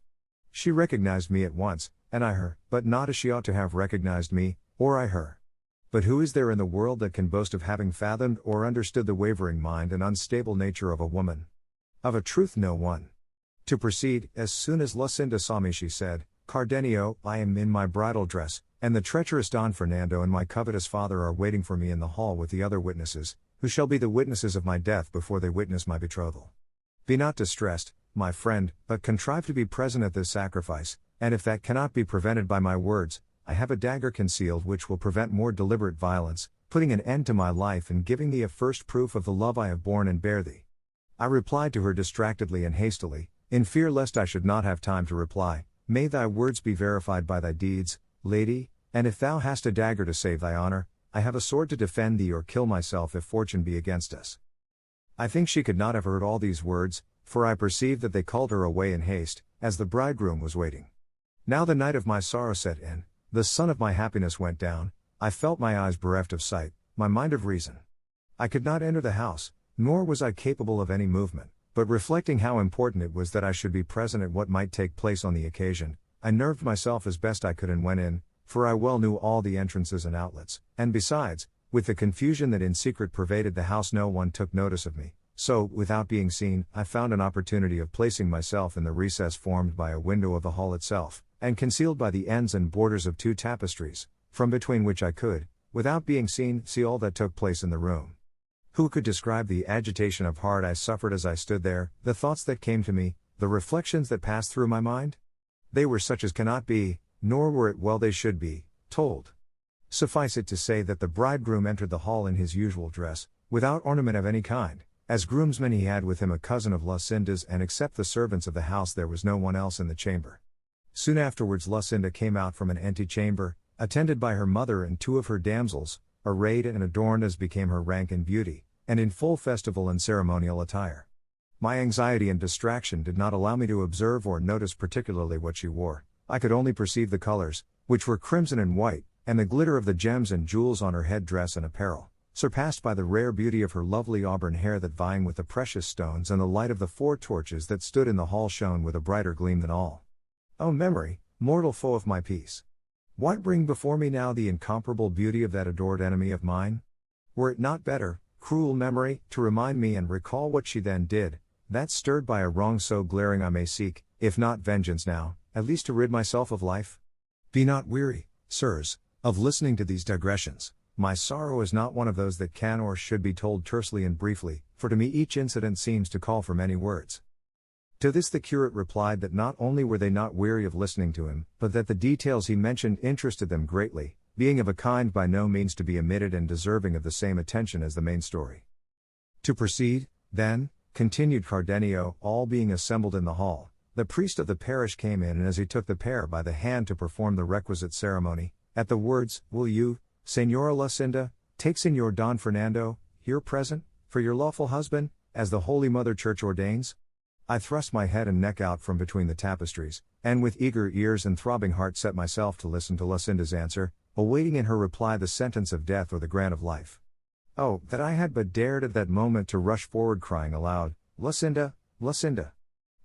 She recognized me at once, and I her, but not as she ought to have recognized me, or I her. But who is there in the world that can boast of having fathomed or understood the wavering mind and unstable nature of a woman? Of a truth no one. To proceed, as soon as Lucinda saw me she said, "Cardenio, I am in my bridal dress, and the treacherous Don Fernando and my covetous father are waiting for me in the hall with the other witnesses, who shall be the witnesses of my death before they witness my betrothal. Be not distressed, my friend, but contrive to be present at this sacrifice, and if that cannot be prevented by my words, I have a dagger concealed which will prevent more deliberate violence, putting an end to my life and giving thee a first proof of the love I have borne and bear thee." I replied to her distractedly and hastily, in fear lest I should not have time to reply, "May thy words be verified by thy deeds, lady, and if thou hast a dagger to save thy honor, I have a sword to defend thee or kill myself if fortune be against us." I think she could not have heard all these words, for I perceived that they called her away in haste, as the bridegroom was waiting. Now the night of my sorrow set in, the sun of my happiness went down, I felt my eyes bereft of sight, my mind of reason. I could not enter the house, nor was I capable of any movement, but reflecting how important it was that I should be present at what might take place on the occasion, I nerved myself as best I could and went in, for I well knew all the entrances and outlets, and besides, with the confusion that in secret pervaded the house no one took notice of me, so, without being seen, I found an opportunity of placing myself in the recess formed by a window of the hall itself, and concealed by the ends and borders of 2 tapestries, from between which I could, without being seen, see all that took place in the room. Who could describe the agitation of heart I suffered as I stood there, the thoughts that came to me, the reflections that passed through my mind? They were such as cannot be, nor were it well they should be, told. Suffice it to say that the bridegroom entered the hall in his usual dress, without ornament of any kind. As groomsman he had with him a cousin of Lucinda's, and except the servants of the house there was no one else in the chamber. Soon afterwards Lucinda came out from an antechamber, attended by her mother and 2 of her damsels, arrayed and adorned as became her rank and beauty, and in full festival and ceremonial attire. My anxiety and distraction did not allow me to observe or notice particularly what she wore. I could only perceive the colors, which were crimson and white, and the glitter of the gems and jewels on her head dress and apparel, surpassed by the rare beauty of her lovely auburn hair that vying with the precious stones and the light of the 4 torches that stood in the hall shone with a brighter gleam than all. O memory, mortal foe of my peace! What bring before me now the incomparable beauty of that adored enemy of mine? Were it not better, cruel memory, to remind me and recall what she then did, that stirred by a wrong so glaring I may seek, if not vengeance now, at least to rid myself of life? Be not weary, sirs, of listening to these digressions. My sorrow is not one of those that can or should be told tersely and briefly, for to me each incident seems to call for many words. To this the curate replied that not only were they not weary of listening to him, but that the details he mentioned interested them greatly, being of a kind by no means to be omitted and deserving of the same attention as the main story. To proceed, then, continued Cardenio, all being assembled in the hall, the priest of the parish came in, and as he took the pair by the hand to perform the requisite ceremony, at the words, "Will you, Señora Lucinda, take Señor Don Fernando, here present, for your lawful husband, as the Holy Mother Church ordains?" I thrust my head and neck out from between the tapestries, and with eager ears and throbbing heart set myself to listen to Lucinda's answer, awaiting in her reply the sentence of death or the grant of life. Oh, that I had but dared at that moment to rush forward crying aloud, "Lucinda, Lucinda!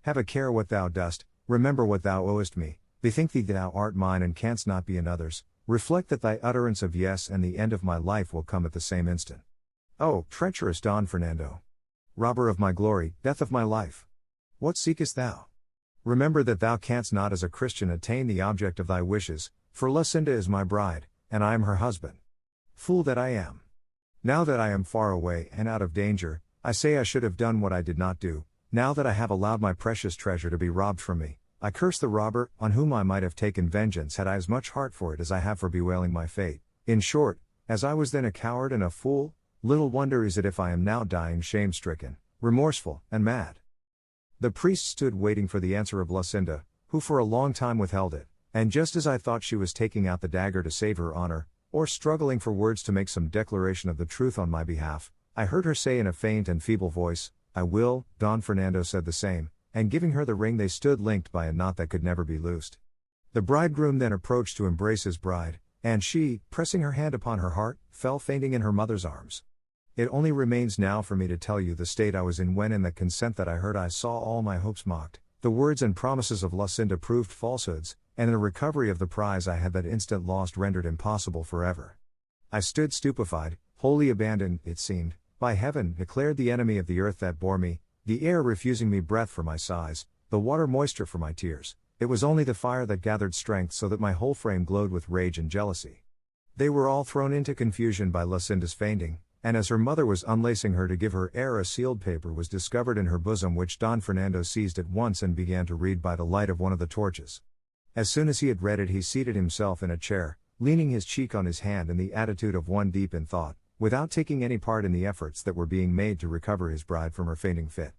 Have a care what thou dost, remember what thou owest me, bethink thee thou art mine and canst not be another's, reflect that thy utterance of yes and the end of my life will come at the same instant. Oh, treacherous Don Fernando! Robber of my glory, death of my life! What seekest thou? Remember that thou canst not as a Christian attain the object of thy wishes, for Lucinda is my bride, and I am her husband. Fool that I am! Now that I am far away and out of danger, I say I should have done what I did not do. Now that I have allowed my precious treasure to be robbed from me, I curse the robber, on whom I might have taken vengeance had I as much heart for it as I have for bewailing my fate. In short, as I was then a coward and a fool, little wonder is it if I am now dying shame-stricken, remorseful, and mad. The priest stood waiting for the answer of Lucinda, who for a long time withheld it, and just as I thought she was taking out the dagger to save her honor, or struggling for words to make some declaration of the truth on my behalf, I heard her say in a faint and feeble voice, "I will." Don Fernando said the same, and giving her the ring they stood linked by a knot that could never be loosed. The bridegroom then approached to embrace his bride, and she, pressing her hand upon her heart, fell fainting in her mother's arms. It only remains now for me to tell you the state I was in when in the consent that I heard I saw all my hopes mocked, the words and promises of Lucinda proved falsehoods, and the recovery of the prize I had that instant lost rendered impossible forever. I stood stupefied, wholly abandoned, it seemed, by heaven, declared the enemy of the earth that bore me, the air refusing me breath for my sighs, the water moisture for my tears. It was only the fire that gathered strength so that my whole frame glowed with rage and jealousy. They were all thrown into confusion by Lucinda's fainting, and as her mother was unlacing her to give her air, a sealed paper was discovered in her bosom which Don Fernando seized at once and began to read by the light of one of the torches. As soon as he had read it, he seated himself in a chair, leaning his cheek on his hand in the attitude of one deep in thought, without taking any part in the efforts that were being made to recover his bride from her fainting fit.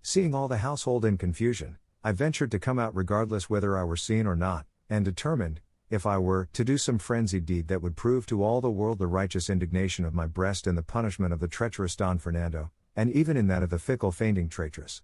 Seeing all the household in confusion, I ventured to come out regardless whether I were seen or not, and determined, if I were, to do some frenzied deed that would prove to all the world the righteous indignation of my breast in the punishment of the treacherous Don Fernando, and even in that of the fickle fainting traitress.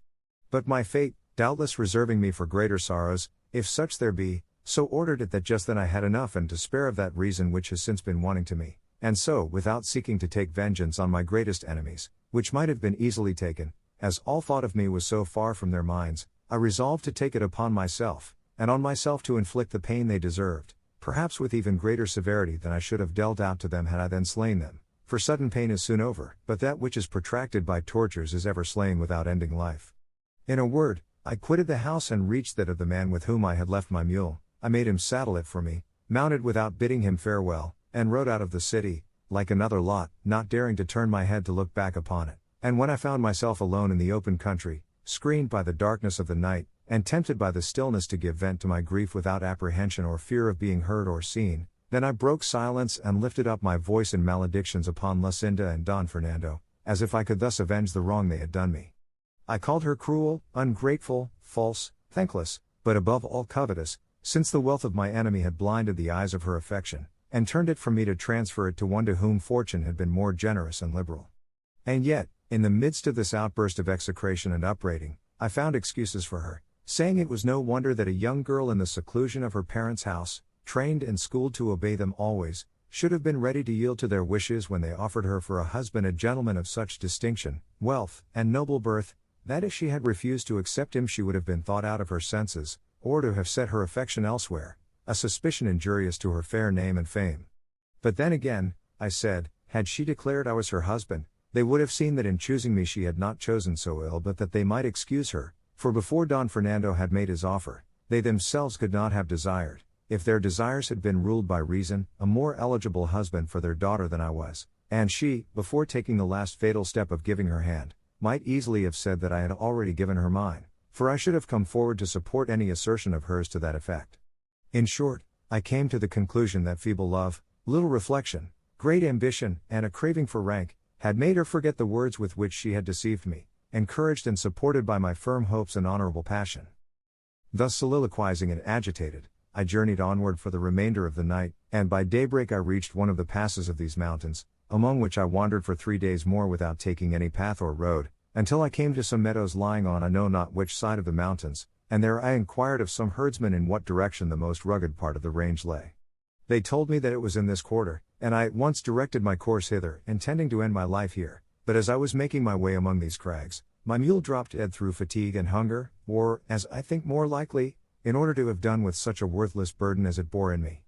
But my fate, doubtless reserving me for greater sorrows, if such there be, so ordered it that just then I had enough and to spare of that reason which has since been wanting to me, and so, without seeking to take vengeance on my greatest enemies, which might have been easily taken, as all thought of me was so far from their minds, I resolved to take it upon myself, and on myself to inflict the pain they deserved, perhaps with even greater severity than I should have dealt out to them had I then slain them, for sudden pain is soon over, but that which is protracted by tortures is ever slain without ending life. In a word, I quitted the house and reached that of the man with whom I had left my mule. I made him saddle it for me, mounted without bidding him farewell, and rode out of the city, like another lot, not daring to turn my head to look back upon it. And when I found myself alone in the open country, screened by the darkness of the night, and tempted by the stillness to give vent to my grief without apprehension or fear of being heard or seen, then I broke silence and lifted up my voice in maledictions upon Lucinda and Don Fernando, as if I could thus avenge the wrong they had done me. I called her cruel, ungrateful, false, thankless, but above all covetous, since the wealth of my enemy had blinded the eyes of her affection, and turned it from me to transfer it to one to whom fortune had been more generous and liberal. And yet, In the midst of this outburst of execration and upbraiding, I found excuses for her, saying it was no wonder that a young girl in the seclusion of her parents' house, trained and schooled to obey them always, should have been ready to yield to their wishes when they offered her for a husband a gentleman of such distinction, wealth, and noble birth, that if she had refused to accept him she would have been thought out of her senses, or to have set her affection elsewhere, a suspicion injurious to her fair name and fame. But then again, I said, had she declared I was her husband, they would have seen that in choosing me she had not chosen so ill but that they might excuse her, for before Don Fernando had made his offer, they themselves could not have desired, if their desires had been ruled by reason, a more eligible husband for their daughter than I was, and she, before taking the last fatal step of giving her hand, might easily have said that I had already given her mine, for I should have come forward to support any assertion of hers to that effect. In short, I came to the conclusion that feeble love, little reflection, great ambition, and a craving for rank, had made her forget the words with which she had deceived me, encouraged and supported by my firm hopes and honorable passion. Thus soliloquizing and agitated, I journeyed onward for the remainder of the night, and by daybreak I reached one of the passes of these mountains, among which I wandered for 3 days more without taking any path or road, until I came to some meadows lying on I know not which side of the mountains, and there I inquired of some herdsmen in what direction the most rugged part of the range lay. They told me that it was in this quarter, and I at once directed my course hither, intending to end my life here, but as I was making my way among these crags, my mule dropped dead through fatigue and hunger, or, as I think more likely, in order to have done with such a worthless burden as it bore in me.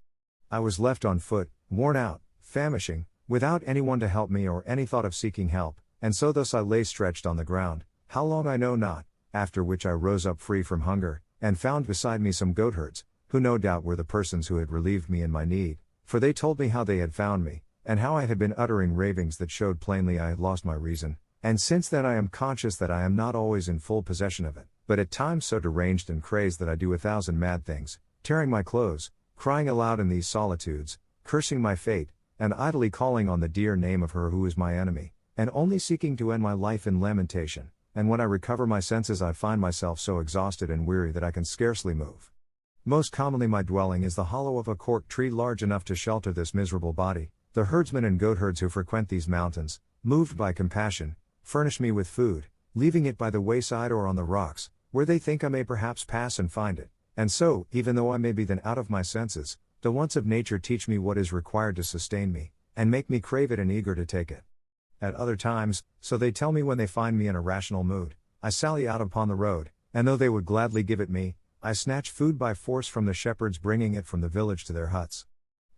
I was left on foot, worn out, famishing, without anyone to help me or any thought of seeking help, and so thus I lay stretched on the ground, how long I know not, after which I rose up free from hunger, and found beside me some goatherds, who no doubt were the persons who had relieved me in my need, for they told me how they had found me, and how I had been uttering ravings that showed plainly I had lost my reason, and since then I am conscious that I am not always in full possession of it, but at times so deranged and crazed that I do 1,000 mad things, tearing my clothes, crying aloud in these solitudes, cursing my fate, and idly calling on the dear name of her who is my enemy, and only seeking to end my life in lamentation, and when I recover my senses I find myself so exhausted and weary that I can scarcely move. Most commonly my dwelling is the hollow of a cork tree large enough to shelter this miserable body. The herdsmen and goatherds who frequent these mountains, moved by compassion, furnish me with food, leaving it by the wayside or on the rocks, where they think I may perhaps pass and find it, and so, even though I may be then out of my senses, the wants of nature teach me what is required to sustain me, and make me crave it and eager to take it. At other times, so they tell me when they find me in a rational mood, I sally out upon the road, and though they would gladly give it me, I snatch food by force from the shepherds bringing it from the village to their huts.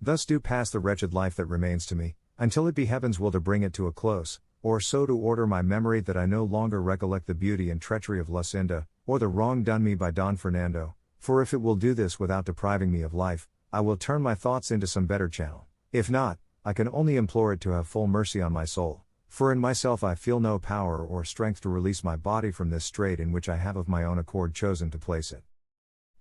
Thus do pass the wretched life that remains to me, until it be heaven's will to bring it to a close, or so to order my memory that I no longer recollect the beauty and treachery of Lucinda, or the wrong done me by Don Fernando, for if it will do this without depriving me of life, I will turn my thoughts into some better channel. If not, I can only implore it to have full mercy on my soul, for in myself I feel no power or strength to release my body from this strait in which I have of my own accord chosen to place it.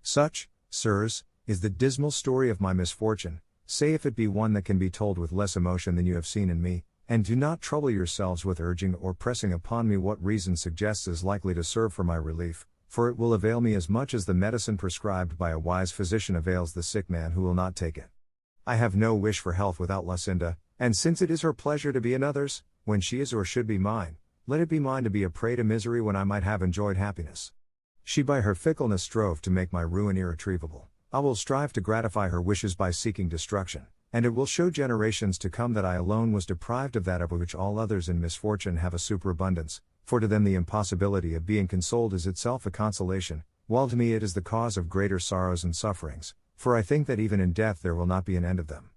Such, sirs, is the dismal story of my misfortune. Say if it be one that can be told with less emotion than you have seen in me, and do not trouble yourselves with urging or pressing upon me what reason suggests is likely to serve for my relief, for it will avail me as much as the medicine prescribed by a wise physician avails the sick man who will not take it. I have no wish for health without Lucinda, and since it is her pleasure to be another's, when she is or should be mine, let it be mine to be a prey to misery when I might have enjoyed happiness. She by her fickleness strove to make my ruin irretrievable. I will strive to gratify her wishes by seeking destruction, and it will show generations to come that I alone was deprived of that of which all others in misfortune have a superabundance, for to them the impossibility of being consoled is itself a consolation, while to me it is the cause of greater sorrows and sufferings, for I think that even in death there will not be an end of them.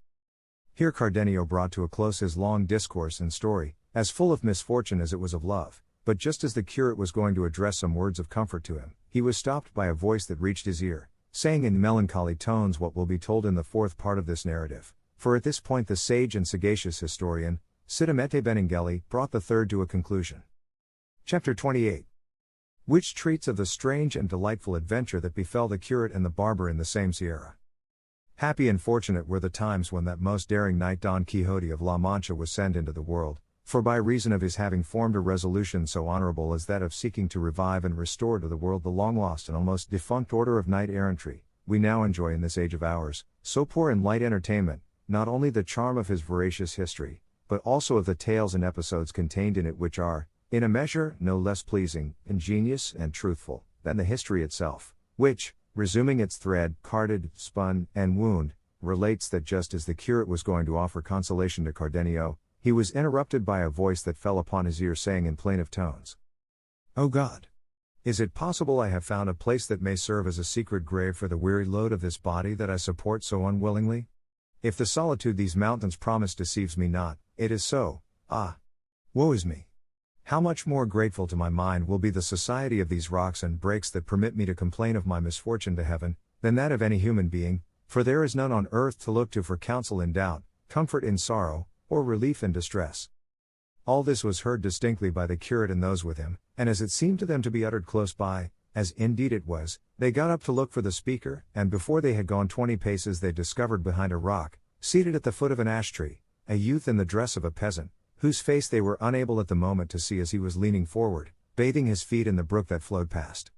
Here Cardenio brought to a close his long discourse and story, as full of misfortune as it was of love, but just as the curate was going to address some words of comfort to him, he was stopped by a voice that reached his ear, saying in melancholy tones what will be told in the fourth part of this narrative, for at this point the sage and sagacious historian, Sidamete Benengeli, brought the third to a conclusion. Chapter 28. Which treats of the strange and delightful adventure that befell the curate and the barber in the same sierra. Happy and fortunate were the times when that most daring knight Don Quixote of La Mancha was sent into the world, for by reason of his having formed a resolution so honorable as that of seeking to revive and restore to the world the long-lost and almost defunct order of knight-errantry, we now enjoy in this age of ours, so poor in light entertainment, not only the charm of his veracious history, but also of the tales and episodes contained in it which are, in a measure no less pleasing, ingenious, and truthful than the history itself, which, resuming its thread, carded, spun, and wound, relates that just as the curate was going to offer consolation to Cardenio, he was interrupted by a voice that fell upon his ear saying in plaintive tones, "O God! Is it possible I have found a place that may serve as a secret grave for the weary load of this body that I support so unwillingly? If the solitude these mountains promise deceives me not, it is so. Ah! Woe is me! How much more grateful to my mind will be the society of these rocks and breaks that permit me to complain of my misfortune to heaven, than that of any human being, for there is none on earth to look to for counsel in doubt, comfort in sorrow, or relief in distress." All this was heard distinctly by the curate and those with him, and as it seemed to them to be uttered close by, as indeed it was, they got up to look for the speaker, and before they had gone 20 paces they discovered behind a rock, seated at the foot of an ash tree, a youth in the dress of a peasant, whose face they were unable at the moment to see as he was leaning forward, bathing his feet in the brook that flowed past.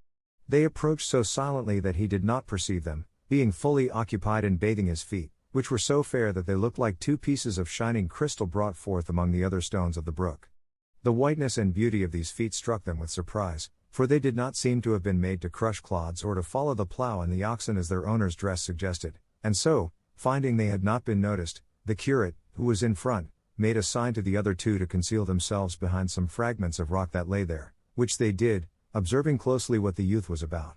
They approached so silently that he did not perceive them, being fully occupied in bathing his feet, which were so fair that they looked like two pieces of shining crystal brought forth among the other stones of the brook. The whiteness and beauty of these feet struck them with surprise, for they did not seem to have been made to crush clods or to follow the plough and the oxen as their owner's dress suggested, and so, finding they had not been noticed, the curate, who was in front, made a sign to the other two to conceal themselves behind some fragments of rock that lay there, which they did, observing closely what the youth was about.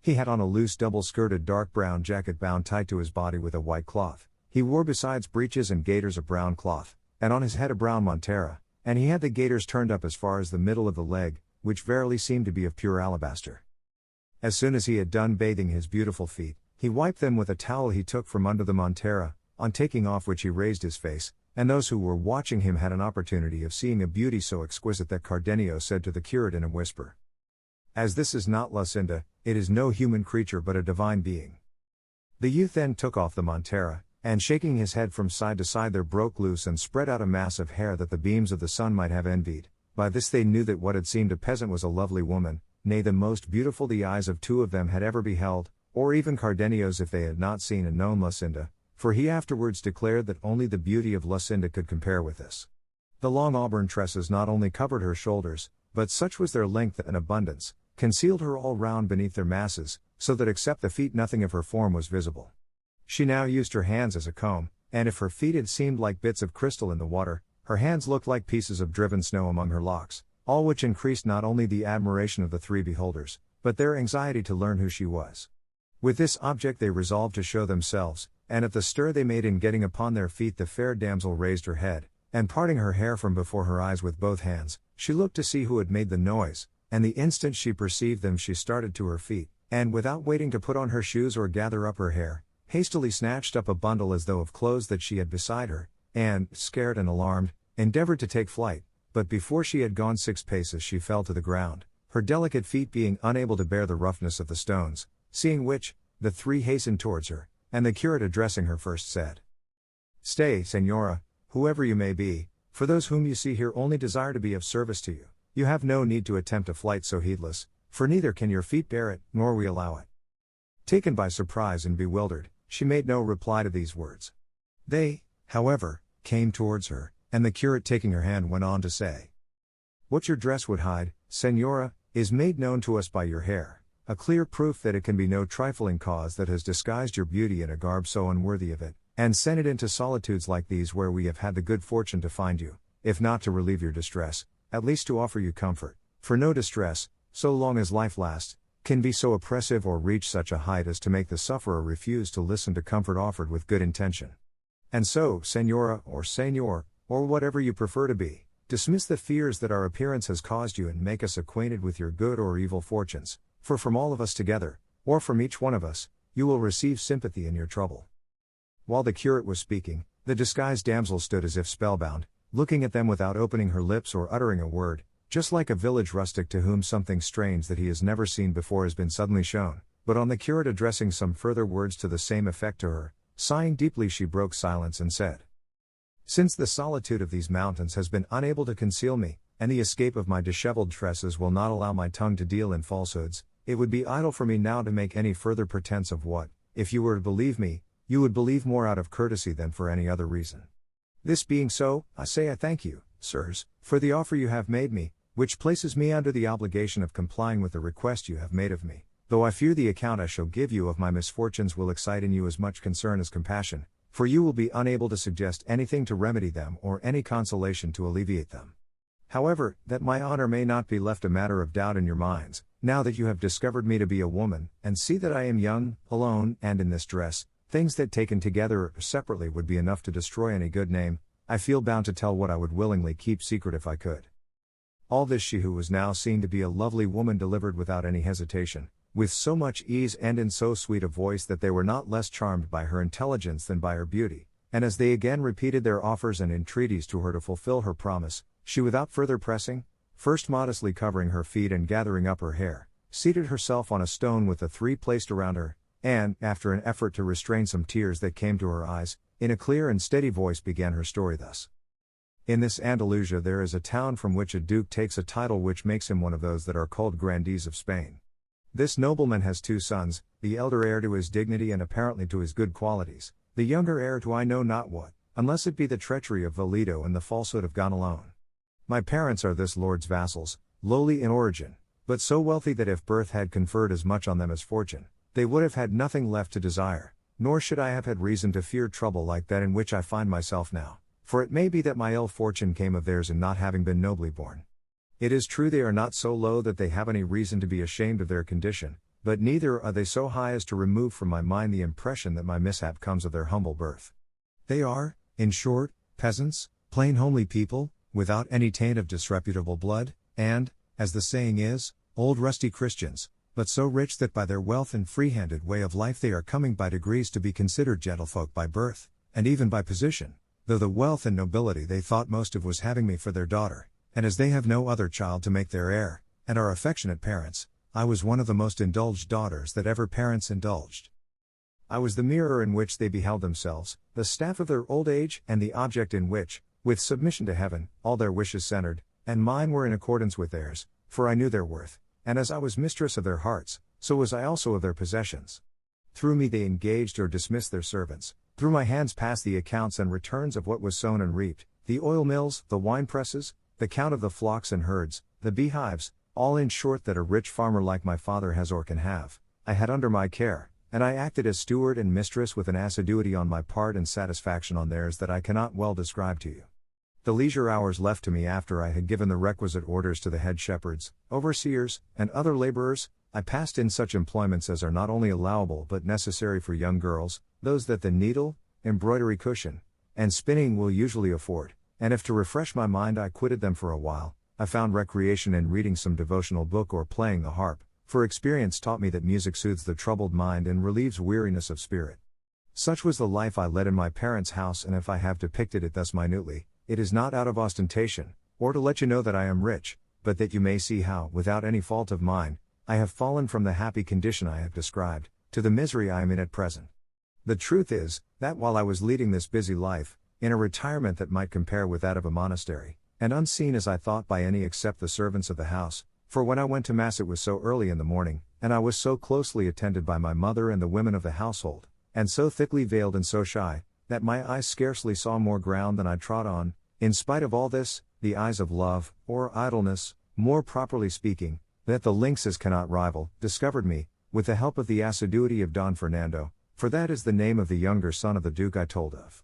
He had on a loose double-skirted dark brown jacket bound tight to his body with a white cloth. He wore besides breeches and gaiters of brown cloth, and on his head a brown montera, and he had the gaiters turned up as far as the middle of the leg, which verily seemed to be of pure alabaster. As soon as he had done bathing his beautiful feet, he wiped them with a towel he took from under the montera, on taking off which he raised his face, and those who were watching him had an opportunity of seeing a beauty so exquisite that Cardenio said to the curate in a whisper, "As this is not Lucinda, it is no human creature but a divine being." The youth then took off the montera, and shaking his head from side to side there broke loose and spread out a mass of hair that the beams of the sun might have envied. By this they knew that what had seemed a peasant was a lovely woman, nay the most beautiful the eyes of two of them had ever beheld, or even Cardenio's if they had not seen and known Lucinda, for he afterwards declared that only the beauty of Lucinda could compare with this. The long auburn tresses not only covered her shoulders, but such was their length and abundance, concealed her all round beneath their masses, so that except the feet nothing of her form was visible. She now used her hands as a comb, and if her feet had seemed like bits of crystal in the water, her hands looked like pieces of driven snow among her locks, all which increased not only the admiration of the three beholders, but their anxiety to learn who she was. With this object they resolved to show themselves, and at the stir they made in getting upon their feet the fair damsel raised her head, and parting her hair from before her eyes with both hands, she looked to see who had made the noise, and the instant she perceived them she started to her feet, and without waiting to put on her shoes or gather up her hair, hastily snatched up a bundle as though of clothes that she had beside her, and, scared and alarmed, endeavored to take flight, but before she had gone 6 paces she fell to the ground, her delicate feet being unable to bear the roughness of the stones, seeing which, the three hastened towards her, and the curate addressing her first said, "Stay, Señora, whoever you may be, for those whom you see here only desire to be of service to you. You have no need to attempt a flight so heedless, for neither can your feet bear it, nor we allow it." Taken by surprise and bewildered, she made no reply to these words. They, however, came towards her, and the curate taking her hand went on to say, "What your dress would hide, Señora, is made known to us by your hair, a clear proof that it can be no trifling cause that has disguised your beauty in a garb so unworthy of it, and sent it into solitudes like these where we have had the good fortune to find you, if not to relieve your distress, at least to offer you comfort, for no distress, so long as life lasts, can be so oppressive or reach such a height as to make the sufferer refuse to listen to comfort offered with good intention. And so, Señora, or Señor, or whatever you prefer to be, dismiss the fears that our appearance has caused you and make us acquainted with your good or evil fortunes, for from all of us together, or from each one of us, you will receive sympathy in your trouble." While the curate was speaking, the disguised damsel stood as if spellbound, looking at them without opening her lips or uttering a word, just like a village rustic to whom something strange that he has never seen before has been suddenly shown, but on the curate addressing some further words to the same effect to her, sighing deeply she broke silence and said, "Since the solitude of these mountains has been unable to conceal me, and the escape of my disheveled tresses will not allow my tongue to deal in falsehoods, it would be idle for me now to make any further pretense of what, if you were to believe me, you would believe more out of courtesy than for any other reason. This being so, I say I thank you, sirs, for the offer you have made me, which places me under the obligation of complying with the request you have made of me, though I fear the account I shall give you of my misfortunes will excite in you as much concern as compassion, for you will be unable to suggest anything to remedy them or any consolation to alleviate them. However, that my honor may not be left a matter of doubt in your minds, now that you have discovered me to be a woman, and see that I am young, alone, and in this dress, things that taken together or separately would be enough to destroy any good name, I feel bound to tell what I would willingly keep secret if I could. All this she who was now seen to be a lovely woman delivered without any hesitation, with so much ease and in so sweet a voice that they were not less charmed by her intelligence than by her beauty, and as they again repeated their offers and entreaties to her to fulfill her promise, she without further pressing, first modestly covering her feet and gathering up her hair, seated herself on a stone with the three placed around her, and, after an effort to restrain some tears that came to her eyes, in a clear and steady voice began her story thus. In this Andalusia there is a town from which a duke takes a title which makes him one of those that are called grandees of Spain. This nobleman has two sons, the elder heir to his dignity and apparently to his good qualities, the younger heir to I know not what, unless it be the treachery of Valido and the falsehood of Gonalone. My parents are this lord's vassals, lowly in origin, but so wealthy that if birth had conferred as much on them as fortune, they would have had nothing left to desire, nor should I have had reason to fear trouble like that in which I find myself now, for it may be that my ill fortune came of theirs in not having been nobly born. It is true they are not so low that they have any reason to be ashamed of their condition, but neither are they so high as to remove from my mind the impression that my mishap comes of their humble birth. They are, in short, peasants, plain homely people, without any taint of disreputable blood, and, as the saying is, old rusty Christians, but so rich that by their wealth and free-handed way of life they are coming by degrees to be considered gentlefolk by birth, and even by position, though the wealth and nobility they thought most of was having me for their daughter, and as they have no other child to make their heir, and are affectionate parents, I was one of the most indulged daughters that ever parents indulged. I was the mirror in which they beheld themselves, the staff of their old age, and the object in which, with submission to heaven, all their wishes centered, and mine were in accordance with theirs, for I knew their worth, and as I was mistress of their hearts, so was I also of their possessions. Through me they engaged or dismissed their servants, through my hands passed the accounts and returns of what was sown and reaped, the oil mills, the wine presses, the count of the flocks and herds, the beehives, all in short that a rich farmer like my father has or can have, I had under my care, and I acted as steward and mistress with an assiduity on my part and satisfaction on theirs that I cannot well describe to you. The leisure hours left to me after I had given the requisite orders to the head shepherds, overseers, and other laborers, I passed in such employments as are not only allowable but necessary for young girls, those that the needle, embroidery cushion, and spinning will usually afford, and if to refresh my mind I quitted them for a while, I found recreation in reading some devotional book or playing the harp, for experience taught me that music soothes the troubled mind and relieves weariness of spirit. Such was the life I led in my parents' house, and if I have depicted it thus minutely, it is not out of ostentation, or to let you know that I am rich, but that you may see how, without any fault of mine, I have fallen from the happy condition I have described, to the misery I am in at present. The truth is, that while I was leading this busy life, in a retirement that might compare with that of a monastery, and unseen as I thought by any except the servants of the house, for when I went to Mass it was so early in the morning, and I was so closely attended by my mother and the women of the household, and so thickly veiled and so shy, that my eyes scarcely saw more ground than I trod on. In spite of all this, the eyes of love, or idleness, more properly speaking, that the lynxes cannot rival, discovered me, with the help of the assiduity of Don Fernando, for that is the name of the younger son of the Duke I told of.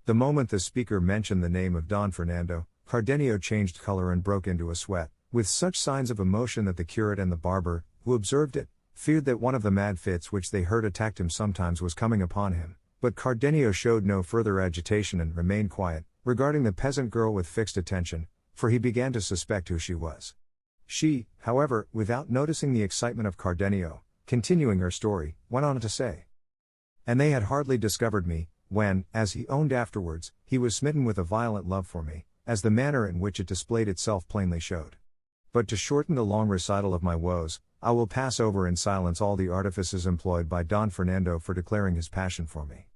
The moment the speaker mentioned the name of Don Fernando, Cardenio changed color and broke into a sweat, with such signs of emotion that the curate and the barber, who observed it, feared that one of the mad fits which they heard attacked him sometimes was coming upon him, but Cardenio showed no further agitation and remained quiet, regarding the peasant girl with fixed attention, for he began to suspect who she was. She, however, without noticing the excitement of Cardenio, continuing her story, went on to say, "And they had hardly discovered me, when, as he owned afterwards, he was smitten with a violent love for me, as the manner in which it displayed itself plainly showed. But to shorten the long recital of my woes, I will pass over in silence all the artifices employed by Don Fernando for declaring his passion for me.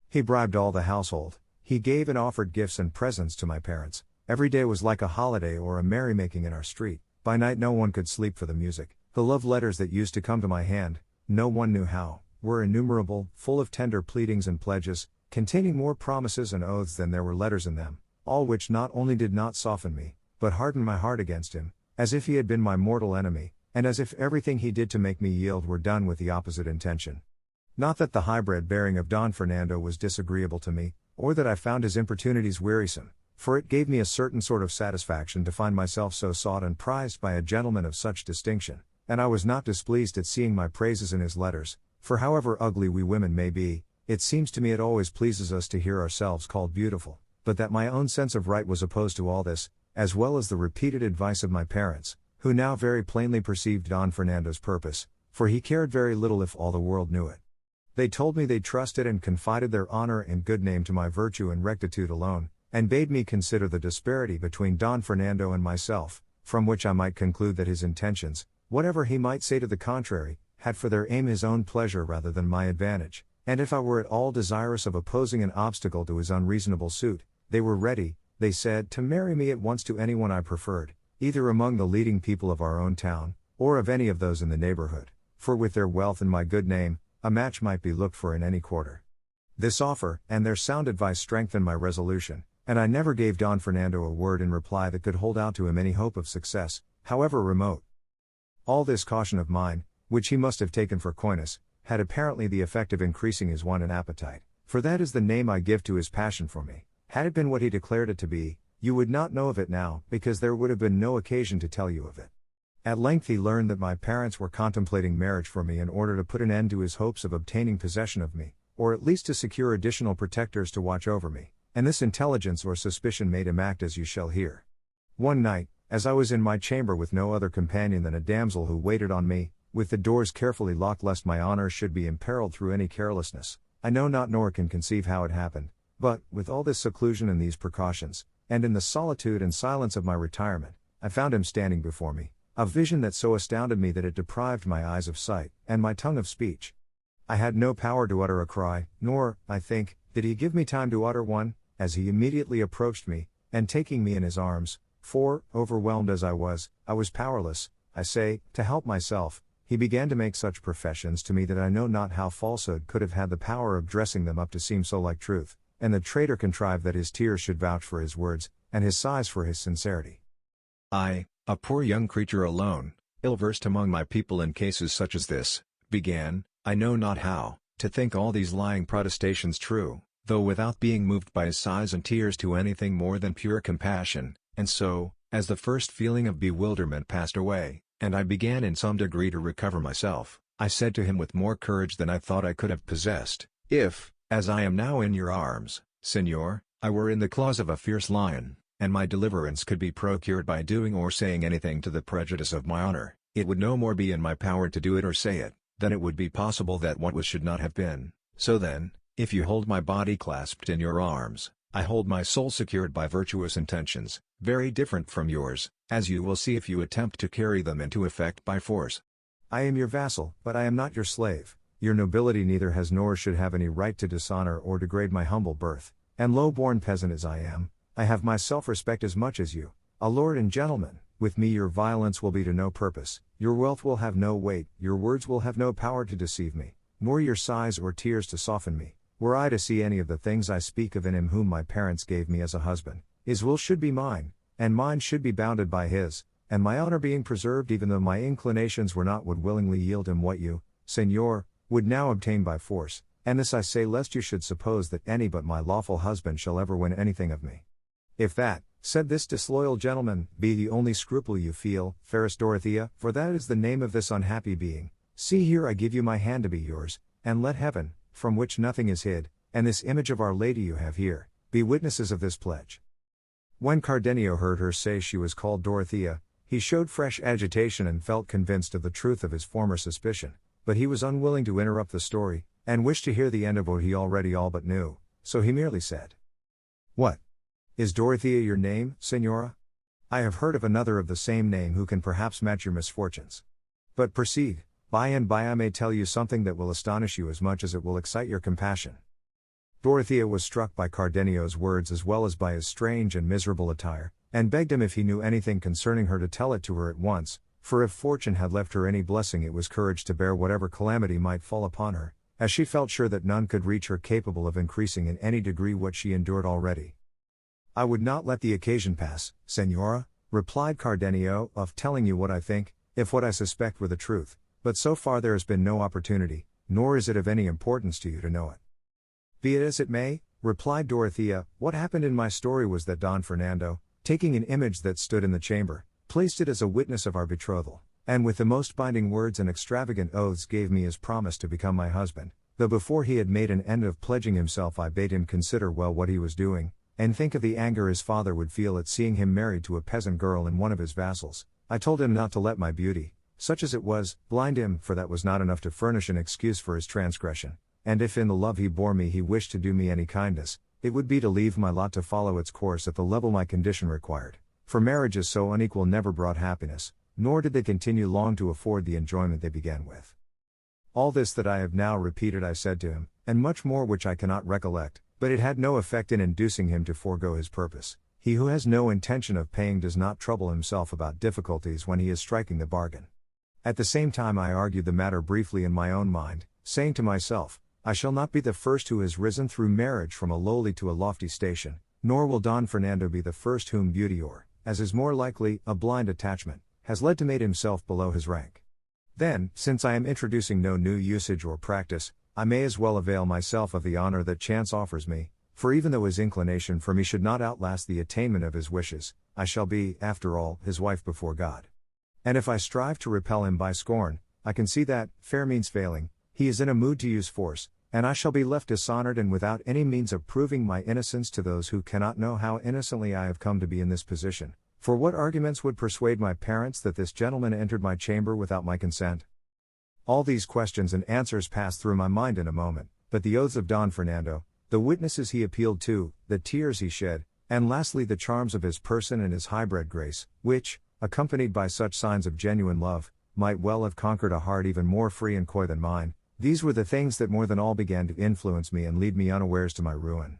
He bribed all the household, he gave and offered gifts and presents to my parents, every day was like a holiday or a merrymaking in our street, by night no one could sleep for the music, the love letters that used to come to my hand, no one knew how, were innumerable, full of tender pleadings and pledges, containing more promises and oaths than there were letters in them, all which not only did not soften me, but hardened my heart against him, as if he had been my mortal enemy, and as if everything he did to make me yield were done with the opposite intention. Not that the hybrid bearing of Don Fernando was disagreeable to me, or that I found his importunities wearisome, for it gave me a certain sort of satisfaction to find myself so sought and prized by a gentleman of such distinction, and I was not displeased at seeing my praises in his letters, for however ugly we women may be, it seems to me it always pleases us to hear ourselves called beautiful, but that my own sense of right was opposed to all this, as well as the repeated advice of my parents, who now very plainly perceived Don Fernando's purpose, for he cared very little if all the world knew it. They told me they trusted and confided their honor and good name to my virtue and rectitude alone, and bade me consider the disparity between Don Fernando and myself, from which I might conclude that his intentions, whatever he might say to the contrary, had for their aim his own pleasure rather than my advantage, and if I were at all desirous of opposing an obstacle to his unreasonable suit, they were ready, they said, to marry me at once to anyone I preferred, either among the leading people of our own town, or of any of those in the neighborhood, for with their wealth and my good name, a match might be looked for in any quarter. This offer, and their sound advice strengthened my resolution, and I never gave Don Fernando a word in reply that could hold out to him any hope of success, however remote. All this caution of mine, which he must have taken for coyness, had apparently the effect of increasing his want and appetite, for that is the name I give to his passion for me. Had it been what he declared it to be, you would not know of it now, because there would have been no occasion to tell you of it. At length he learned that my parents were contemplating marriage for me in order to put an end to his hopes of obtaining possession of me, or at least to secure additional protectors to watch over me, and this intelligence or suspicion made him act as you shall hear. One night, as I was in my chamber with no other companion than a damsel who waited on me, with the doors carefully locked lest my honor should be imperiled through any carelessness, I know not nor can conceive how it happened, but, with all this seclusion and these precautions, and in the solitude and silence of my retirement, I found him standing before me, a vision that so astounded me that it deprived my eyes of sight, and my tongue of speech. I had no power to utter a cry, nor, I think, did he give me time to utter one, as he immediately approached me, and taking me in his arms, for, overwhelmed as I was powerless, I say, to help myself, he began to make such professions to me that I know not how falsehood could have had the power of dressing them up to seem so like truth, and the traitor contrived that his tears should vouch for his words, and his sighs for his sincerity. I, a poor young creature alone, ill-versed among my people in cases such as this, began, I know not how, to think all these lying protestations true, though without being moved by his sighs and tears to anything more than pure compassion, and so, as the first feeling of bewilderment passed away, and I began in some degree to recover myself, I said to him with more courage than I thought I could have possessed, if, as I am now in your arms, Signor, I were in the claws of a fierce lion, and my deliverance could be procured by doing or saying anything to the prejudice of my honor, it would no more be in my power to do it or say it, than it would be possible that what was should not have been. So then, if you hold my body clasped in your arms, I hold my soul secured by virtuous intentions, very different from yours, as you will see if you attempt to carry them into effect by force. I am your vassal, but I am not your slave. Your nobility neither has nor should have any right to dishonor or degrade my humble birth, and low-born peasant as I am, I have my self-respect as much as you, a lord and gentleman. With me your violence will be to no purpose, your wealth will have no weight, your words will have no power to deceive me, nor your sighs or tears to soften me. Were I to see any of the things I speak of in him whom my parents gave me as a husband, his will should be mine, and mine should be bounded by his, and my honor being preserved even though my inclinations were not, would willingly yield him what you, Señor, would now obtain by force, and this I say lest you should suppose that any but my lawful husband shall ever win anything of me. If that, said this disloyal gentleman, be the only scruple you feel, fairest Dorothea, for that is the name of this unhappy being, see here I give you my hand to be yours, and let heaven, from which nothing is hid, and this image of Our Lady you have here, be witnesses of this pledge. When Cardenio heard her say she was called Dorothea, he showed fresh agitation and felt convinced of the truth of his former suspicion, but he was unwilling to interrupt the story, and wished to hear the end of what he already all but knew, so he merely said, "What? Is Dorothea your name, Signora? I have heard of another of the same name who can perhaps match your misfortunes. But proceed, by and by I may tell you something that will astonish you as much as it will excite your compassion." Dorothea was struck by Cardenio's words as well as by his strange and miserable attire, and begged him if he knew anything concerning her to tell it to her at once, for if fortune had left her any blessing it was courage to bear whatever calamity might fall upon her, as she felt sure that none could reach her capable of increasing in any degree what she endured already. "I would not let the occasion pass, Señora," replied Cardenio, of telling you what I think, if what I suspect were the truth, but so far there has been no opportunity, nor is it of any importance to you to know it. Be it as it may, replied Dorothea, what happened in my story was that Don Fernando, taking an image that stood in the chamber, placed it as a witness of our betrothal, and with the most binding words and extravagant oaths gave me his promise to become my husband, though before he had made an end of pledging himself I bade him consider well what he was doing, and think of the anger his father would feel at seeing him married to a peasant girl and one of his vassals. I told him not to let my beauty, such as it was, blind him, for that was not enough to furnish an excuse for his transgression, and if in the love he bore me he wished to do me any kindness, it would be to leave my lot to follow its course at the level my condition required, for marriages so unequal never brought happiness, nor did they continue long to afford the enjoyment they began with. All this that I have now repeated I said to him, and much more which I cannot recollect, but it had no effect in inducing him to forego his purpose. He who has no intention of paying does not trouble himself about difficulties when he is striking the bargain. At the same time I argued the matter briefly in my own mind, saying to myself, I shall not be the first who has risen through marriage from a lowly to a lofty station, nor will Don Fernando be the first whom beauty or, as is more likely, a blind attachment, has led to mate himself below his rank. Then, since I am introducing no new usage or practice, I may as well avail myself of the honor that chance offers me, for even though his inclination for me should not outlast the attainment of his wishes, I shall be, after all, his wife before God. And if I strive to repel him by scorn, I can see that, fair means failing, he is in a mood to use force, and I shall be left dishonored and without any means of proving my innocence to those who cannot know how innocently I have come to be in this position. For what arguments would persuade my parents that this gentleman entered my chamber without my consent? All these questions and answers passed through my mind in a moment, but the oaths of Don Fernando, the witnesses he appealed to, the tears he shed, and lastly the charms of his person and his high-bred grace, which, accompanied by such signs of genuine love, might well have conquered a heart even more free and coy than mine, these were the things that more than all began to influence me and lead me unawares to my ruin.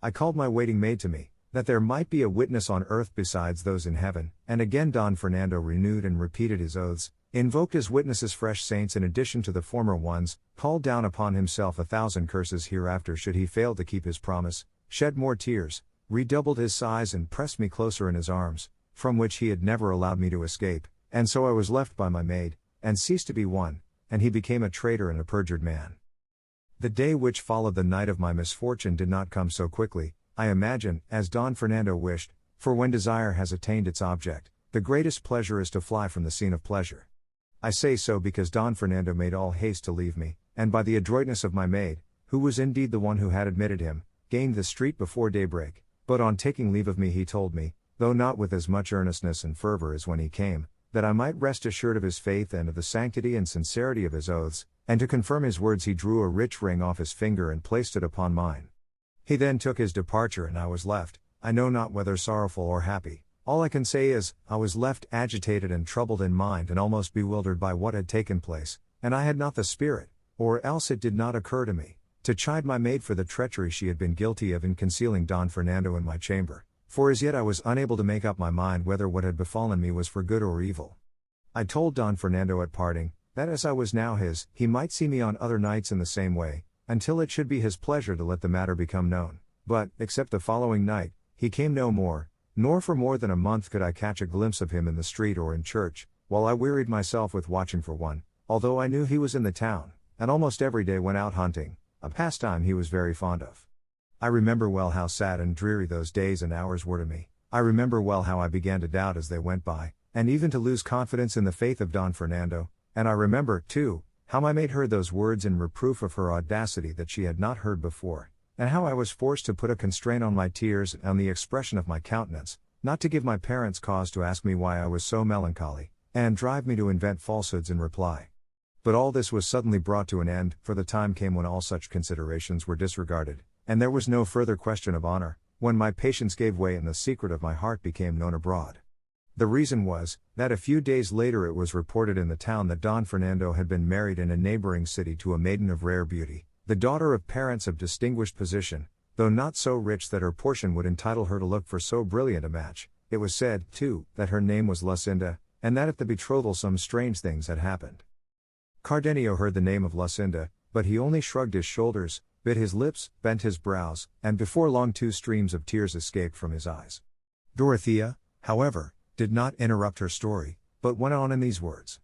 I called my waiting maid to me, that there might be a witness on earth besides those in heaven, and again Don Fernando renewed and repeated his oaths, invoked as witnesses fresh saints in addition to the former ones, called down upon himself 1,000 curses hereafter should he fail to keep his promise, shed more tears, redoubled his sighs and pressed me closer in his arms, from which he had never allowed me to escape, and so I was left by my maid, and ceased to be one, and he became a traitor and a perjured man. The day which followed the night of my misfortune did not come so quickly, I imagine, as Don Fernando wished, for when desire has attained its object, the greatest pleasure is to fly from the scene of pleasure. I say so because Don Fernando made all haste to leave me, and by the adroitness of my maid, who was indeed the one who had admitted him, gained the street before daybreak, but on taking leave of me he told me, though not with as much earnestness and fervor as when he came, that I might rest assured of his faith and of the sanctity and sincerity of his oaths, and to confirm his words he drew a rich ring off his finger and placed it upon mine. He then took his departure and I was left, I know not whether sorrowful or happy. All I can say is, I was left agitated and troubled in mind and almost bewildered by what had taken place, and I had not the spirit, or else it did not occur to me, to chide my maid for the treachery she had been guilty of in concealing Don Fernando in my chamber, for as yet I was unable to make up my mind whether what had befallen me was for good or evil. I told Don Fernando at parting, that as I was now his, he might see me on other nights in the same way, until it should be his pleasure to let the matter become known, but, except the following night, he came no more, nor for more than a month could I catch a glimpse of him in the street or in church, while I wearied myself with watching for one, although I knew he was in the town, and almost every day went out hunting, a pastime he was very fond of. I remember well how sad and dreary those days and hours were to me. I remember well how I began to doubt as they went by, and even to lose confidence in the faith of Don Fernando, and I remember, too, how my maid heard those words in reproof of her audacity that she had not heard before, and how I was forced to put a constraint on my tears and on the expression of my countenance, not to give my parents cause to ask me why I was so melancholy, and drive me to invent falsehoods in reply. But all this was suddenly brought to an end, for the time came when all such considerations were disregarded, and there was no further question of honor, when my patience gave way and the secret of my heart became known abroad. The reason was, that a few days later it was reported in the town that Don Fernando had been married in a neighboring city to a maiden of rare beauty, the daughter of parents of distinguished position, though not so rich that her portion would entitle her to look for so brilliant a match. It was said, too, that her name was Lucinda, and that at the betrothal some strange things had happened. Cardenio heard the name of Lucinda, but he only shrugged his shoulders, bit his lips, bent his brows, and before long 2 streams of tears escaped from his eyes. Dorothea, however, did not interrupt her story, but went on in these words.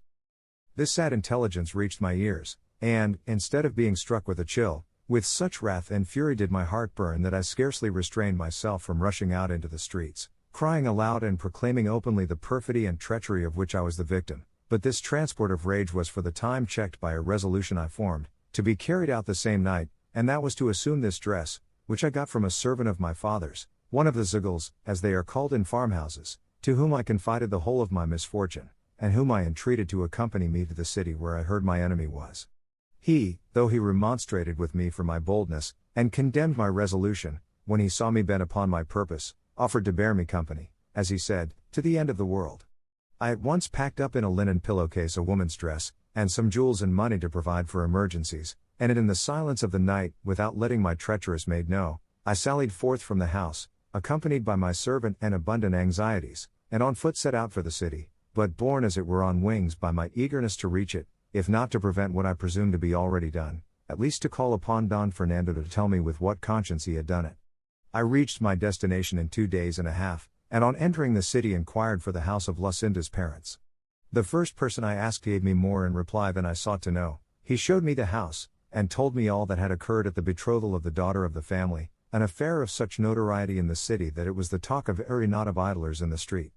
This sad intelligence reached my ears, and, instead of being struck with a chill, with such wrath and fury did my heart burn that I scarcely restrained myself from rushing out into the streets, crying aloud and proclaiming openly the perfidy and treachery of which I was the victim. But this transport of rage was for the time checked by a resolution I formed, to be carried out the same night, and that was to assume this dress, which I got from a servant of my father's, one of the zigals, as they are called in farmhouses, to whom I confided the whole of my misfortune, and whom I entreated to accompany me to the city where I heard my enemy was. He, though he remonstrated with me for my boldness, and condemned my resolution, when he saw me bent upon my purpose, offered to bear me company, as he said, to the end of the world. I at once packed up in a linen pillowcase a woman's dress, and some jewels and money to provide for emergencies, and in the silence of the night, without letting my treacherous maid know, I sallied forth from the house, accompanied by my servant and abundant anxieties, and on foot set out for the city, but borne as it were on wings by my eagerness to reach it, if not to prevent what I presumed to be already done, at least to call upon Don Fernando to tell me with what conscience he had done it. I reached my destination in 2 days and a half, and on entering the city inquired for the house of Lucinda's parents. The first person I asked gave me more in reply than I sought to know. He showed me the house, and told me all that had occurred at the betrothal of the daughter of the family, an affair of such notoriety in the city that it was the talk of every knot of idlers in the street.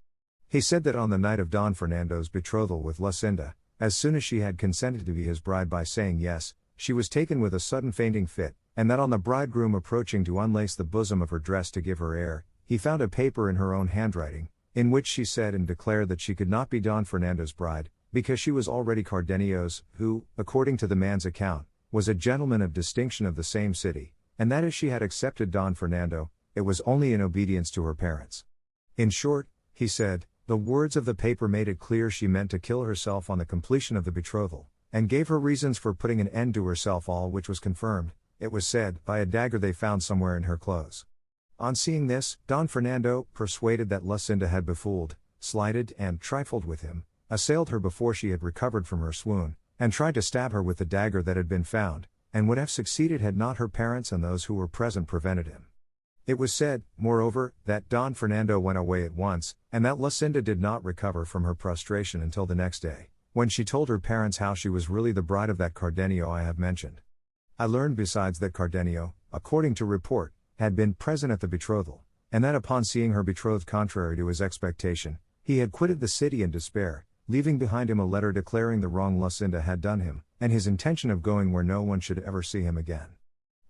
He said that on the night of Don Fernando's betrothal with Lucinda, as soon as she had consented to be his bride by saying yes, she was taken with a sudden fainting fit, and that on the bridegroom approaching to unlace the bosom of her dress to give her air, he found a paper in her own handwriting, in which she said and declared that she could not be Don Fernando's bride, because she was already Cardenio's, who, according to the man's account, was a gentleman of distinction of the same city, and that as she had accepted Don Fernando, it was only in obedience to her parents. In short, he said, the words of the paper made it clear she meant to kill herself on the completion of the betrothal, and gave her reasons for putting an end to herself, all which was confirmed, it was said, by a dagger they found somewhere in her clothes. On seeing this, Don Fernando, persuaded that Lucinda had befooled, slighted and trifled with him, assailed her before she had recovered from her swoon, and tried to stab her with the dagger that had been found, and would have succeeded had not her parents and those who were present prevented him. It was said, moreover, that Don Fernando went away at once, and that Lucinda did not recover from her prostration until the next day, when she told her parents how she was really the bride of that Cardenio I have mentioned. I learned besides that Cardenio, according to report, had been present at the betrothal, and that upon seeing her betrothed contrary to his expectation, he had quitted the city in despair, leaving behind him a letter declaring the wrong Lucinda had done him, and his intention of going where no one should ever see him again.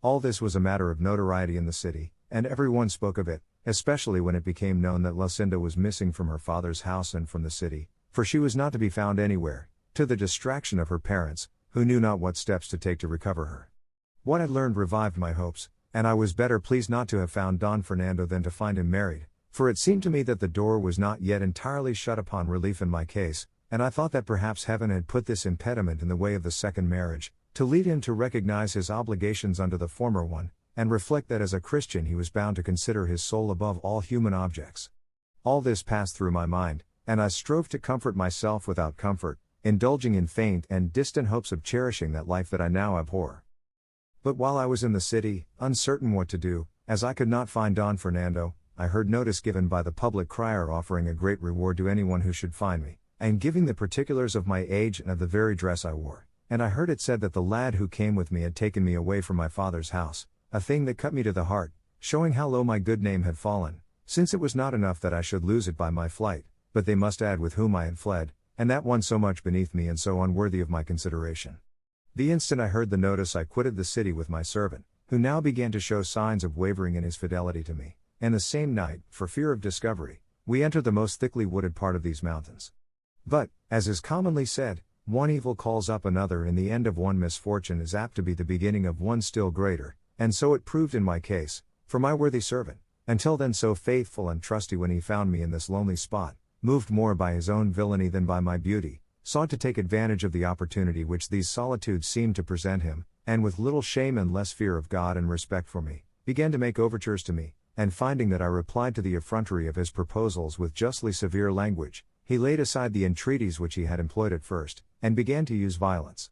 All this was a matter of notoriety in the city, and everyone spoke of it, especially when it became known that Lucinda was missing from her father's house and from the city, for she was not to be found anywhere, to the distraction of her parents, who knew not what steps to take to recover her. What I learned revived my hopes, and I was better pleased not to have found Don Fernando than to find him married, for it seemed to me that the door was not yet entirely shut upon relief in my case, and I thought that perhaps heaven had put this impediment in the way of the second marriage, to lead him to recognize his obligations under the former one, and reflect that as a Christian he was bound to consider his soul above all human objects. All this passed through my mind, and I strove to comfort myself without comfort, indulging in faint and distant hopes of cherishing that life that I now abhor. But while I was in the city, uncertain what to do, as I could not find Don Fernando, I heard notice given by the public crier offering a great reward to anyone who should find me, and giving the particulars of my age and of the very dress I wore, and I heard it said that the lad who came with me had taken me away from my father's house, a thing that cut me to the heart, showing how low my good name had fallen, since it was not enough that I should lose it by my flight, but they must add with whom I had fled, and that one so much beneath me and so unworthy of my consideration. The instant I heard the notice I quitted the city with my servant, who now began to show signs of wavering in his fidelity to me, and the same night, for fear of discovery, we entered the most thickly wooded part of these mountains. But, as is commonly said, one evil calls up another, and the end of one misfortune is apt to be the beginning of one still greater, and so it proved in my case, for my worthy servant, until then so faithful and trusty when he found me in this lonely spot, moved more by his own villainy than by my beauty, sought to take advantage of the opportunity which these solitudes seemed to present him, and with little shame and less fear of God and respect for me, began to make overtures to me, and finding that I replied to the effrontery of his proposals with justly severe language, he laid aside the entreaties which he had employed at first, and began to use violence.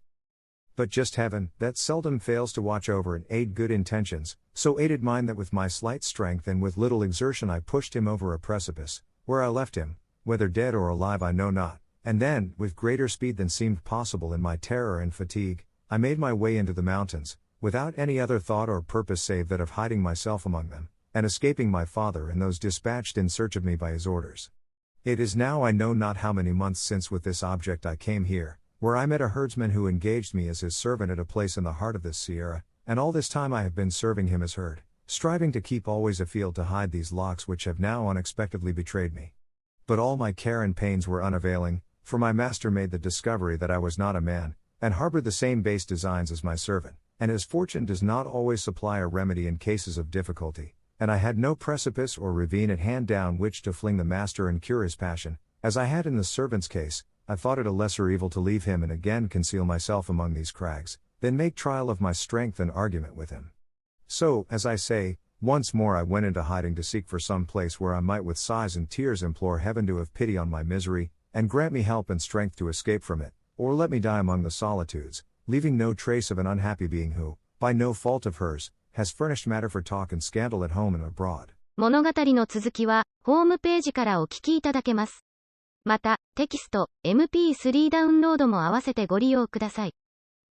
But just heaven, that seldom fails to watch over and aid good intentions, so aided mine that with my slight strength and with little exertion I pushed him over a precipice, where I left him, whether dead or alive I know not, and then, with greater speed than seemed possible in my terror and fatigue, I made my way into the mountains, without any other thought or purpose save that of hiding myself among them, and escaping my father and those dispatched in search of me by his orders. It is now I know not how many months since with this object I came here, where I met a herdsman who engaged me as his servant at a place in the heart of this sierra, and all this time I have been serving him as herd, striving to keep always afield to hide these locks which have now unexpectedly betrayed me. But all my care and pains were unavailing, for my master made the discovery that I was not a man, and harbored the same base designs as my servant, and as fortune does not always supply a remedy in cases of difficulty, and I had no precipice or ravine at hand down which to fling the master and cure his passion, as I had in the servant's case, I thought it a lesser evil to leave him and again conceal myself among these crags, than make trial of my strength and argument with him. So, as I say, once more I went into hiding to seek for some place where I might with sighs and tears implore heaven to have pity on my misery, and grant me help and strength to escape from it, or let me die among the solitudes, leaving no trace of an unhappy being who, by no fault of hers, has furnished matter for talk and scandal at home and abroad.
物語の続きは、ホームページからお聞きいただけます。また、テキスト、MP3 ダウンロードも合わせてご利用ください。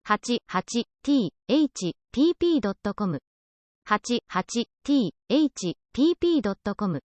88thpp.com 88thpp.com